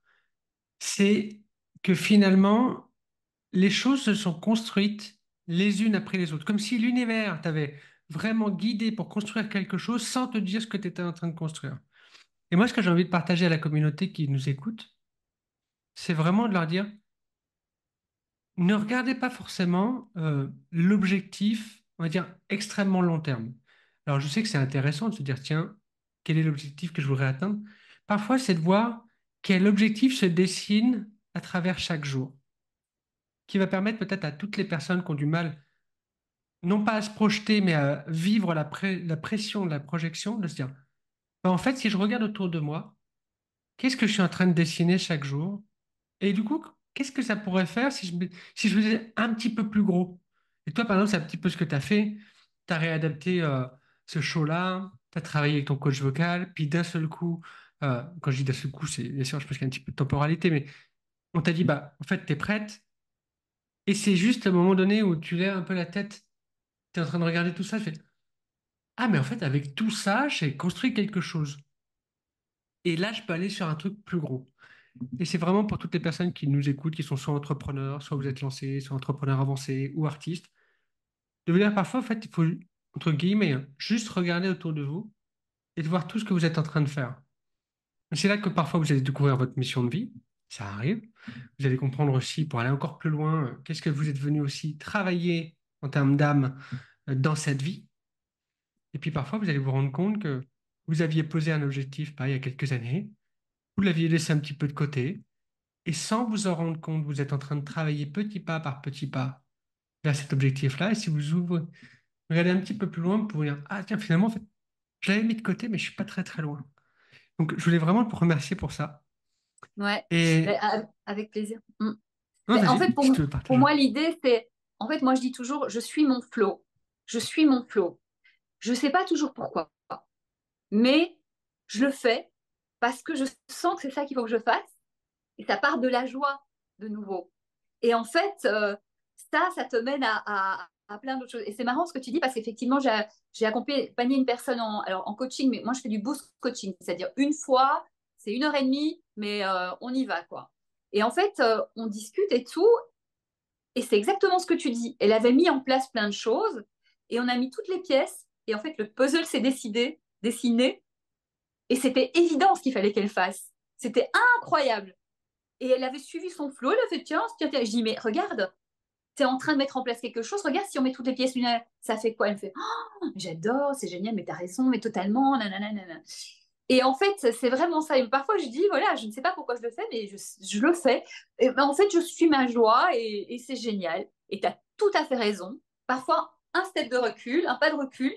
c'est que finalement, les choses se sont construites les unes après les autres, comme si l'univers t'avait vraiment guidé pour construire quelque chose sans te dire ce que tu étais en train de construire. Et moi, ce que j'ai envie de partager à la communauté qui nous écoute, c'est vraiment de leur dire, ne regardez pas forcément l'objectif, on va dire, extrêmement long terme. Alors, je sais que c'est intéressant de se dire, tiens, quel est l'objectif que je voudrais atteindre? Parfois, c'est de voir quel objectif se dessine à travers chaque jour, qui va permettre peut-être à toutes les personnes qui ont du mal, non pas à se projeter, mais à vivre la pression de la projection, de se dire, ben, en fait, si je regarde autour de moi, qu'est-ce que je suis en train de dessiner chaque jour? Et du coup, qu'est-ce que ça pourrait faire si je faisais un petit peu plus gros? Et toi, par exemple, c'est un petit peu ce que tu as fait. Tu as réadapté ce show-là, tu as travaillé avec ton coach vocal, puis d'un seul coup, quand je dis d'un seul coup, c'est bien sûr, je pense qu'il y a un petit peu de temporalité, mais on t'a dit, bah, en fait, tu es prête. Et c'est juste à un moment donné où tu lèves un peu la tête, tu es en train de regarder tout ça, je fais, ah, mais en fait, avec tout ça, j'ai construit quelque chose. Et là, je peux aller sur un truc plus gros. Et c'est vraiment pour toutes les personnes qui nous écoutent, qui sont soit entrepreneurs, soit vous êtes lancés, soit entrepreneurs avancés ou artistes, de vous dire parfois, en fait, il faut, entre guillemets, hein, juste regarder autour de vous et de voir tout ce que vous êtes en train de faire. C'est là que parfois vous allez découvrir votre mission de vie, ça arrive. Vous allez comprendre aussi, pour aller encore plus loin, qu'est-ce que vous êtes venu aussi travailler en termes d'âme dans cette vie. Et puis parfois, vous allez vous rendre compte que vous aviez posé un objectif, pas il y a quelques années, vous l'aviez laissé un petit peu de côté, et sans vous en rendre compte, vous êtes en train de travailler petit pas par petit pas vers cet objectif-là. Et si vous ouvrez, regardez un petit peu plus loin, vous pouvez dire, ah tiens, finalement, en fait, je l'avais mis de côté, mais je suis pas très très loin. Donc, je voulais vraiment te remercier pour ça. Ouais, mais, Et avec plaisir. Mm. non, Mais en vas-y, fait, si tu veux pour partager. moi, l'idée, c'est, en fait, moi, je dis toujours, je suis mon flow. Je suis mon flow. Je sais pas toujours pourquoi, mais je le fais parce que je sens que c'est ça qu'il faut que je fasse. Et ça part de la joie, de nouveau. Et en fait, ça te mène à plein d'autres choses. Et c'est marrant ce que tu dis parce qu'effectivement, j'ai accompagné une personne alors en coaching, mais moi, je fais du boost coaching, c'est-à-dire une fois, c'est 1 heure et demie, mais on y va, quoi. Et en fait, on discute et tout, et c'est exactement ce que tu dis. Elle avait mis en place plein de choses, et on a mis toutes les pièces, et en fait, le puzzle s'est dessiné, et c'était évident ce qu'il fallait qu'elle fasse. C'était incroyable. Et elle avait suivi son flow, elle a fait tiens, tiens, tiens. Je dis mais regarde, tu es en train de mettre en place quelque chose, regarde si on met toutes les pièces l'une, ça fait quoi? Elle me fait oh, j'adore, c'est génial, mais t'as raison, mais totalement, nanana, nanana. Et en fait, c'est vraiment ça. Et parfois, je dis voilà, je ne sais pas pourquoi je le fais, mais je le fais. Et ben, en fait, je suis ma joie et c'est génial. Et tu as tout à fait raison. Parfois, un step de recul, un pas de recul,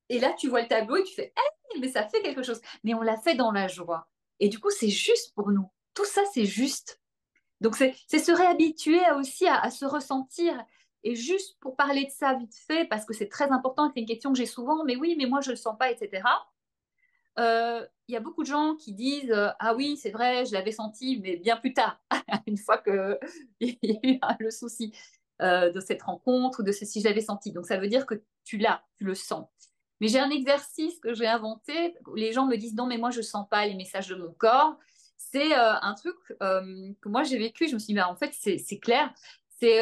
et là, tu vois le tableau et tu fais hey, mais ça fait quelque chose. Mais on l'a fait dans la joie. Et du coup, c'est juste pour nous. Tout ça, c'est juste. Donc, c'est se réhabituer aussi à se ressentir. Et juste pour parler de ça vite fait, parce que c'est très important, c'est une question que j'ai souvent, mais oui, mais moi, je ne le sens pas, etc. Il y a beaucoup de gens qui disent ah oui, c'est vrai, je l'avais senti, mais bien plus tard, une fois qu'il y a eu le souci de cette rencontre ou de ceci, je l'avais senti. Donc, ça veut dire que tu l'as, tu le sens. Mais j'ai un exercice que j'ai inventé. Où les gens me disent non, mais moi, je ne sens pas les messages de mon corps. C'est un truc que moi, j'ai vécu. Je me suis dit, bah, en fait, c'est clair. C'est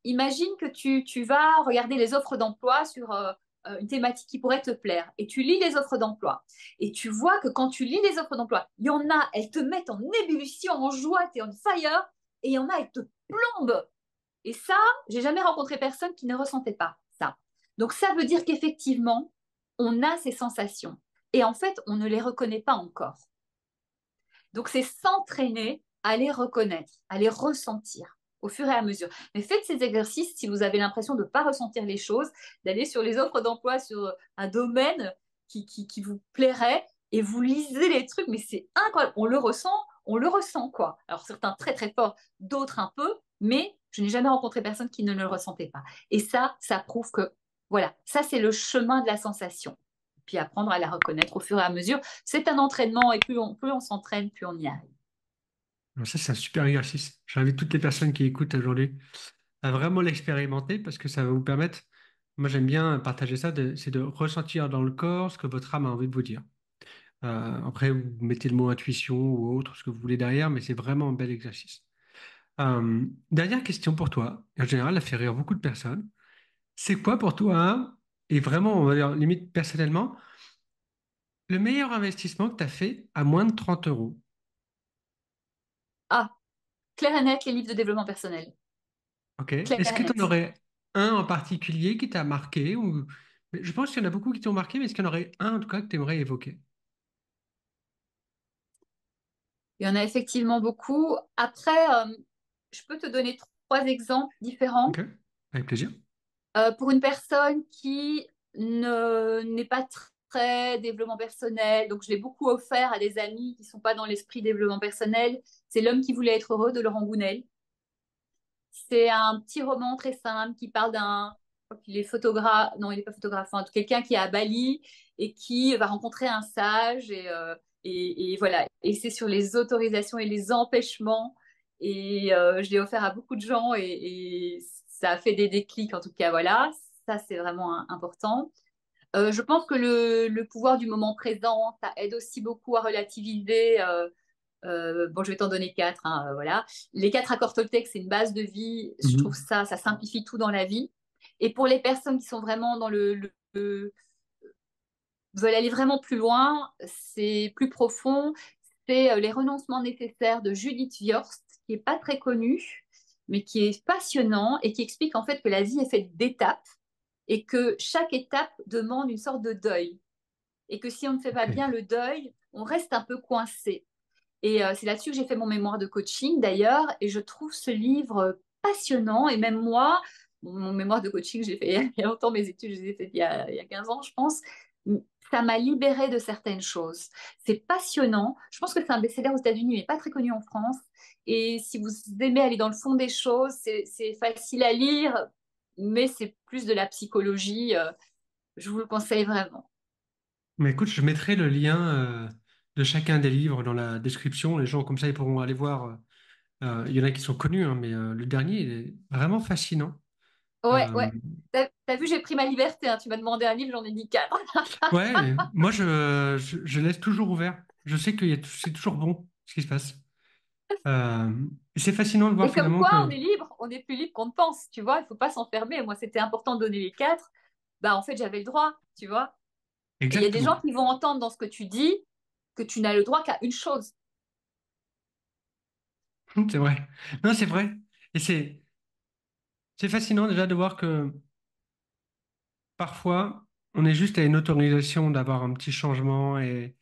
imagine que tu vas regarder les offres d'emploi sur une thématique qui pourrait te plaire et tu lis les offres d'emploi et tu vois que quand tu lis les offres d'emploi, il y en a, elles te mettent en ébullition, en joie, tu es on fire, et il y en a, elles te plombent. Et ça, j'ai jamais rencontré personne qui ne ressentait pas ça. Donc ça veut dire qu'effectivement, on a ces sensations. Et en fait, on ne les reconnaît pas encore. Donc c'est s'entraîner à les reconnaître, à les ressentir au fur et à mesure. Mais faites ces exercices si vous avez l'impression de ne pas ressentir les choses, d'aller sur les offres d'emploi sur un domaine qui vous plairait et vous lisez les trucs, mais c'est incroyable. On le ressent quoi. Alors certains très très fort, d'autres un peu, mais je n'ai jamais rencontré personne qui ne le ressentait pas. Et ça prouve que voilà, ça c'est le chemin de la sensation. Puis apprendre à la reconnaître au fur et à mesure. C'est un entraînement et plus on s'entraîne, plus on y arrive. Alors ça, c'est un super exercice. J'invite toutes les personnes qui écoutent aujourd'hui à vraiment l'expérimenter parce que ça va vous permettre, moi j'aime bien partager ça, c'est de ressentir dans le corps ce que votre âme a envie de vous dire. Après, vous mettez le mot intuition ou autre, ce que vous voulez derrière, mais c'est vraiment un bel exercice. Dernière question pour toi. En général, elle fait rire beaucoup de personnes. C'est quoi pour toi, et vraiment, on va dire, limite personnellement, le meilleur investissement que tu as fait à moins de 30 euros? Ah, clair et net, les livres de développement personnel. Ok. Clair Est-ce et que tu en net. aurais un en particulier qui t'a marqué ou... Mais je pense qu'il y en a beaucoup qui t'ont marqué, mais est-ce qu'il y en aurait un en tout cas que tu aimerais évoquer? Il y en a effectivement beaucoup. Après, je peux te donner 3 exemples Ok. différents. Avec plaisir. Pour une personne qui ne n'est pas très développement personnel. Donc, je l'ai beaucoup offert à des amis qui ne sont pas dans l'esprit développement personnel. C'est L'homme qui voulait être heureux de Laurent Gounel. C'est un petit roman très simple qui parle d'un. Il est photographe, non, il n'est pas photographe, enfin, quelqu'un qui est à Bali et qui va rencontrer un sage et voilà. Et c'est sur les autorisations et les empêchements. Et je l'ai offert à beaucoup de gens et ça a fait des déclics en tout cas. Voilà, ça c'est vraiment important. Je pense que le pouvoir du moment présent, ça aide aussi beaucoup à relativiser. Bon, je vais t'en donner quatre, hein, voilà. Les quatre accords Toltec, c'est une base de vie. Je trouve Mhm. ça simplifie tout dans la vie. Et pour les personnes qui sont vraiment dans veulent aller vraiment plus loin, c'est plus profond. C'est Les renoncements nécessaires de Judith Viorst, qui est pas très connue, mais qui est passionnant et qui explique en fait que la vie est faite d'étapes et que chaque étape demande une sorte de deuil. Et que si on ne fait pas Ok. bien le deuil, on reste un peu coincé. Et c'est là-dessus que j'ai fait mon mémoire de coaching d'ailleurs. Et je trouve ce livre passionnant. Et même moi, mon mémoire de coaching, j'ai fait il y a longtemps, mes études, je les ai faites il y a 15 ans, je pense. Ça m'a libérée de certaines choses. C'est passionnant. Je pense que c'est un best-seller aux États-Unis, mais pas très connu en France. Et si vous aimez aller dans le fond des choses, c'est facile à lire, mais c'est plus de la psychologie. Je vous le conseille vraiment. Mais écoute, je mettrai le lien de chacun des livres dans la description. Les gens, comme ça, ils pourront aller voir. Il y en a qui sont connus, hein, mais le dernier, il est vraiment fascinant. Ouais, Euh, ouais. T'as vu, j'ai pris ma liberté, hein. Tu m'as demandé un livre, j'en ai dit quatre. ouais, moi, je laisse toujours ouvert. Je sais c'est toujours bon ce qui se passe. Et c'est fascinant de voir Et comme finalement quoi, on que. est libre, on est plus libre qu'on ne pense, tu vois. Il faut pas s'enfermer. Moi, c'était important de donner les quatre. Bah, en fait, j'avais le droit, tu vois. Et il y a des gens Exactement. qui vont entendre dans ce que tu dis que tu n'as le droit qu'à une chose. C'est vrai. Non, c'est vrai. Et c'est fascinant déjà de voir que parfois, on est juste à une autorisation d'avoir un petit changement et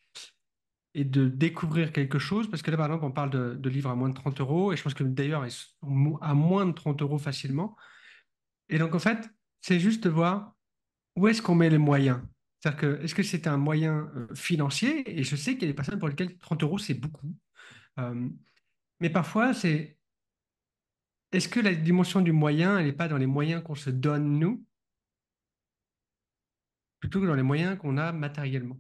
de découvrir quelque chose. Parce que là, par exemple, on parle de livres à moins de 30 euros. Et je pense que d'ailleurs, ils sont à moins de 30 euros facilement. Et donc, en fait, c'est juste de voir où est-ce qu'on met les moyens. C'est-à-dire que, est-ce que c'est un moyen financier? Et je sais qu'il y a des personnes pour lesquelles 30 euros, c'est beaucoup. Euh, mais parfois, est-ce que la dimension du moyen, elle n'est pas dans les moyens qu'on se donne, nous, plutôt que dans les moyens qu'on a matériellement?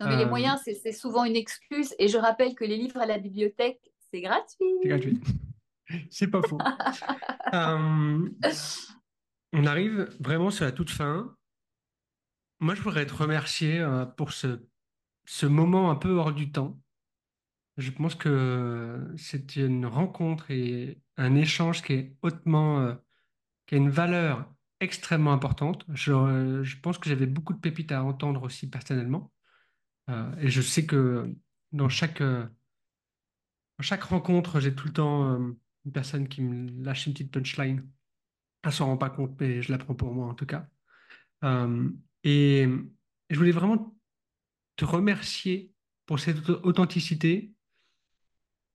Non, mais les Euh, moyens, c'est souvent une excuse. Et je rappelle que les livres à la bibliothèque, c'est gratuit. c'est gratuit. C'est pas faux. Euh, on arrive vraiment sur la toute fin. Moi, je voudrais te remercier pour ce moment un peu hors du temps. Je pense que c'est une rencontre et un échange qui est qui a une valeur extrêmement importante. Je pense que j'avais beaucoup de pépites à entendre aussi personnellement. Et je sais que dans dans chaque rencontre, j'ai tout le temps une personne qui me lâche une petite punchline. Elle s'en rend pas compte, mais je la prends pour moi en tout cas. Euh, et je voulais vraiment te remercier pour cette authenticité,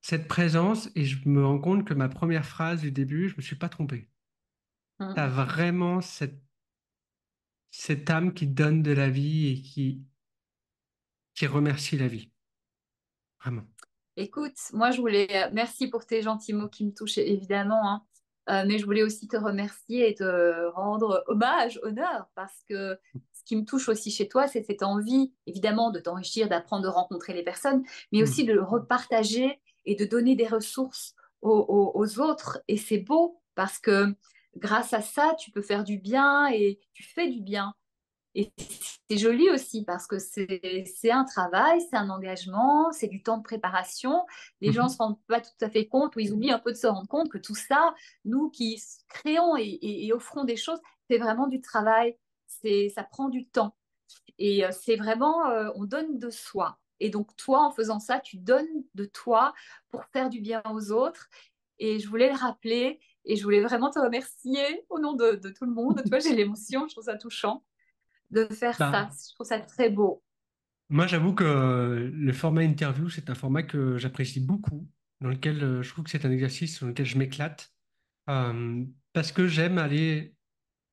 cette présence, et je me rends compte que ma première phrase du début, je me suis pas trompé. Tu as Hum. vraiment cette âme qui donne de la vie et qui remercie la vie. Vraiment. Écoute, moi, je voulais, merci pour tes gentils mots qui me touchent évidemment, hein. Mais je voulais aussi te remercier et te rendre hommage, honneur, parce que ce qui me touche aussi chez toi, c'est cette envie, évidemment, de t'enrichir, d'apprendre, de rencontrer les personnes, mais aussi Hmm. de le repartager et de donner des ressources aux autres. Et c'est beau parce que grâce à ça, tu peux faire du bien et tu fais du bien. Et c'est joli aussi parce que c'est un travail, c'est un engagement, c'est du temps de préparation. Les gens ne se Mhm. rendent pas tout à fait compte ou ils oublient un peu de se rendre compte que tout ça, nous qui créons et offrons des choses, c'est vraiment du travail, ça prend du temps. Et c'est vraiment, on donne de soi. Et donc toi, en faisant ça, tu donnes de toi pour faire du bien aux autres. Et je voulais le rappeler et je voulais vraiment te remercier au nom de tout le monde. Tu vois, j'ai l'émotion, je trouve ça touchant de faire ça. Bah, Je trouve ça très beau. moi, j'avoue que le format interview, c'est un format que j'apprécie beaucoup, dans lequel je trouve que c'est un exercice dans lequel je m'éclate, parce que j'aime aller.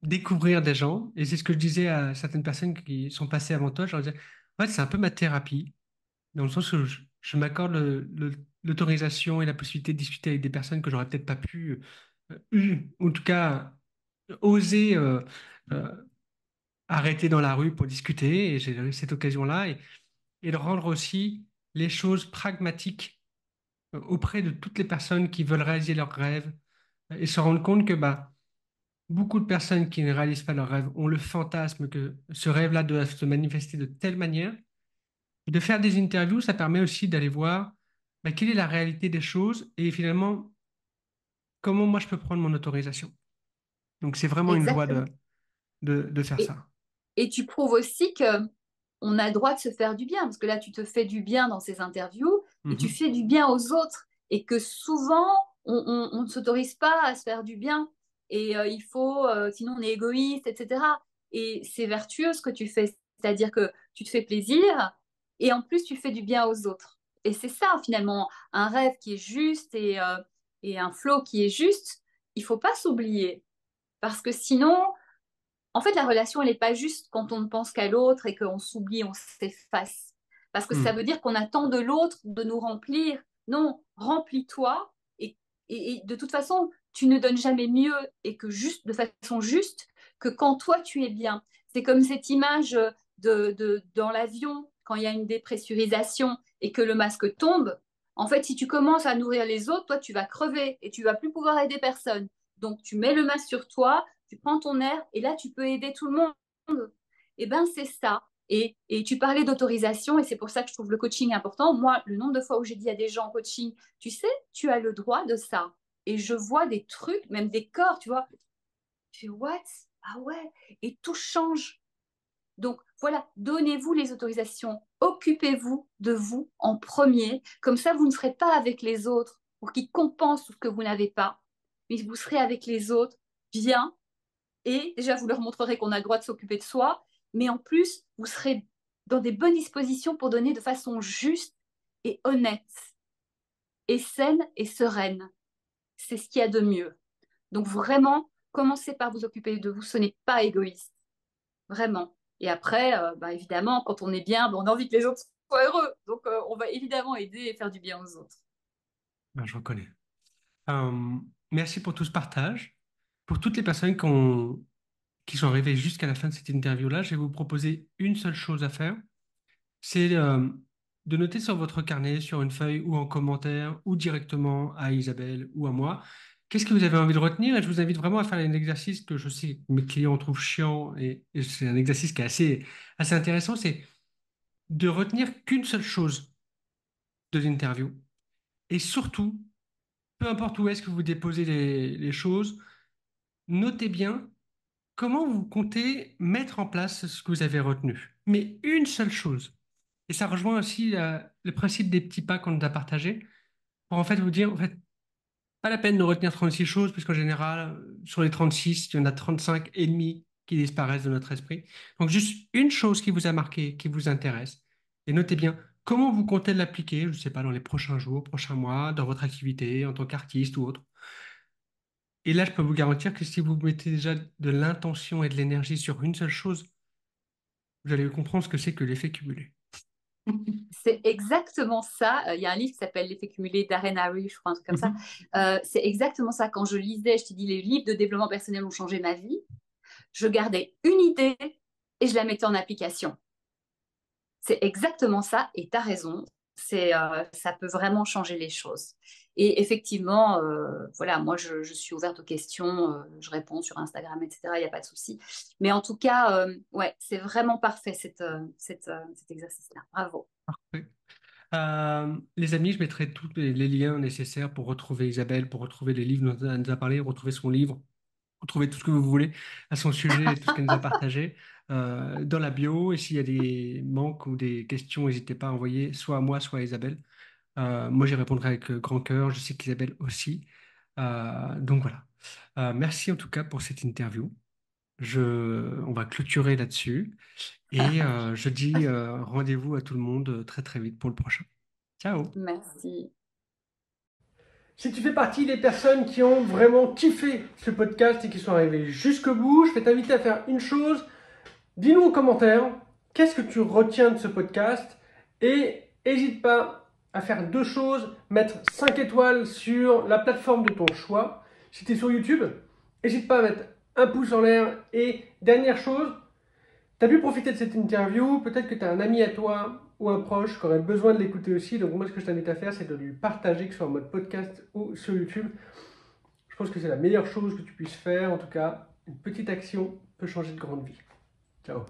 découvrir des gens. Et c'est ce que je disais à certaines personnes qui sont passées avant toi. Je leur disais, en fait, c'est un peu ma thérapie, dans le sens où je m'accorde l'autorisation et la possibilité de discuter avec des personnes que j'aurais peut-être pas pu, ou en tout cas, oser euh, arrêter dans la rue pour discuter. Et j'ai eu cette occasion-là. Et de rendre aussi les choses pragmatiques auprès de toutes les personnes qui veulent réaliser leurs rêves et se rendre compte que bah, beaucoup de personnes qui ne réalisent pas leurs rêves ont le fantasme que ce rêve-là doit se manifester de telle manière. Et de faire des interviews, ça permet aussi d'aller voir bah, quelle est la réalité des choses et finalement comment moi je peux prendre mon autorisation. Donc c'est vraiment une joie Exactement. de faire Et, ça. et tu prouves aussi que on a le droit de se faire du bien, parce que là, tu te fais du bien dans ces interviews et tu Mhm. fais du bien aux autres. Et que souvent, on ne s'autorise pas à se faire du bien. Et il faut, sinon on est égoïste, etc. Et c'est vertueux ce que tu fais, c'est-à-dire que tu te fais plaisir et en plus tu fais du bien aux autres. Et c'est ça finalement, un rêve qui est juste et un flow qui est juste, il faut pas s'oublier. Parce que sinon, en fait, la relation, elle n'est pas juste quand on ne pense qu'à l'autre et qu'on s'oublie, on s'efface. Parce que ça Mhm. veut dire qu'on attend de l'autre de nous remplir. Non, remplis-toi. Et de toute façon, tu ne donnes jamais mieux et que juste de façon juste que quand toi tu es bien. C'est comme cette image dans l'avion quand il y a une dépressurisation et que le masque tombe. En fait, si tu commences à nourrir les autres, toi tu vas crever et tu vas plus pouvoir aider personne. Donc tu mets le masque sur toi, tu prends ton air et là, tu peux aider tout le monde. Eh bien, c'est ça. Et tu parlais d'autorisation et c'est pour ça que je trouve le coaching important. Moi, le nombre de fois où j'ai dit à des gens en coaching, tu sais, tu as le droit de ça. Et je vois des trucs, même des corps, tu vois. Je fais, what? Ah ouais. Et tout change. Donc voilà, donnez-vous les autorisations. Occupez-vous de vous en premier. Comme ça, vous ne serez pas avec les autres pour qu'ils compensent tout ce que vous n'avez pas. Mais vous serez avec les autres bien et déjà, vous leur montrerez qu'on a le droit de s'occuper de soi, mais en plus, vous serez dans des bonnes dispositions pour donner de façon juste et honnête, et saine et sereine. C'est ce qu'il y a de mieux. Donc vraiment, commencez par vous occuper de vous, ce n'est pas égoïste, vraiment. Et après, bah, évidemment, quand on est bien, bah, on a envie que les autres soient heureux. Donc on va évidemment aider et faire du bien aux autres. Ben, je reconnais. Euh, Merci pour tout ce partage. Pour toutes les personnes qui sont arrivées jusqu'à la fin de cette interview-là, je vais vous proposer une seule chose à faire. C'est de noter sur votre carnet, sur une feuille ou en commentaire, ou directement à Isabelle ou à moi, qu'est-ce que vous avez envie de retenir. Et je vous invite vraiment à faire un exercice que je sais que mes clients trouvent chiant, et c'est un exercice qui est assez intéressant, c'est de retenir qu'une seule chose de l'interview. Et surtout, peu importe où est-ce que vous déposez les choses, notez bien comment vous comptez mettre en place ce que vous avez retenu. Mais une seule chose. Et ça rejoint aussi le principe des petits pas qu'on nous a partagé pour en fait vous dire, en fait, pas la peine de retenir 36 choses, puisqu'en général, sur les 36, il y en a 35 et demi qui disparaissent de notre esprit. Donc juste une chose qui vous a marqué, qui vous intéresse. Et notez bien comment vous comptez l'appliquer, je ne sais pas, dans les prochains jours, prochains mois, dans votre activité, en tant qu'artiste ou autre. Et là, je peux vous garantir que si vous mettez déjà de l'intention et de l'énergie sur une seule chose, vous allez comprendre ce que c'est que l'effet cumulé. C'est exactement ça. Il y a un livre qui s'appelle L'effet cumulé d'Aren Harry, je crois, un truc comme ça. Mhm. C'est exactement ça. Quand je lisais, je te dis, les livres de développement personnel ont changé ma vie. Je gardais une idée et je la mettais en application. C'est exactement ça. Et tu as raison. Ça peut vraiment changer les choses. Et effectivement, voilà, moi, je suis ouverte aux questions. Je réponds sur Instagram, etc. Il n'y a pas de souci. Mais en tout cas, ouais, c'est vraiment parfait cet exercice-là. Bravo. Parfait. Les amis, je mettrai tous les liens nécessaires pour retrouver Isabelle, pour retrouver les livres dont elle nous a parlé, retrouver son livre, retrouver tout ce que vous voulez à son sujet et tout ce qu'elle nous a partagé dans la bio. Et s'il y a des manques ou des questions, n'hésitez pas à envoyer soit à moi, soit à Isabelle. Moi, j'y répondrai avec grand cœur. Je sais qu'Isabelle aussi. Donc voilà. Merci en tout cas pour cette interview. On va clôturer là-dessus. Et je dis rendez-vous à tout le monde très très vite pour le prochain. Ciao! Merci. Si tu fais partie des personnes qui ont vraiment kiffé ce podcast et qui sont arrivées jusqu'au bout, je vais t'inviter à faire une chose. Dis-nous en commentaire, qu'est-ce que tu retiens de ce podcast? Et n'hésite pas à faire deux choses, mettre 5 étoiles sur la plateforme de ton choix. Si tu es sur YouTube, n'hésite pas à mettre un pouce en l'air. Et dernière chose, tu as pu profiter de cette interview, peut-être que tu as un ami à toi ou un proche qui aurait besoin de l'écouter aussi. Donc moi, ce que je t'invite à faire, c'est de lui partager, que ce soit en mode podcast ou sur YouTube. Je pense que c'est la meilleure chose que tu puisses faire. En tout cas, une petite action peut changer de grande vie. Ciao.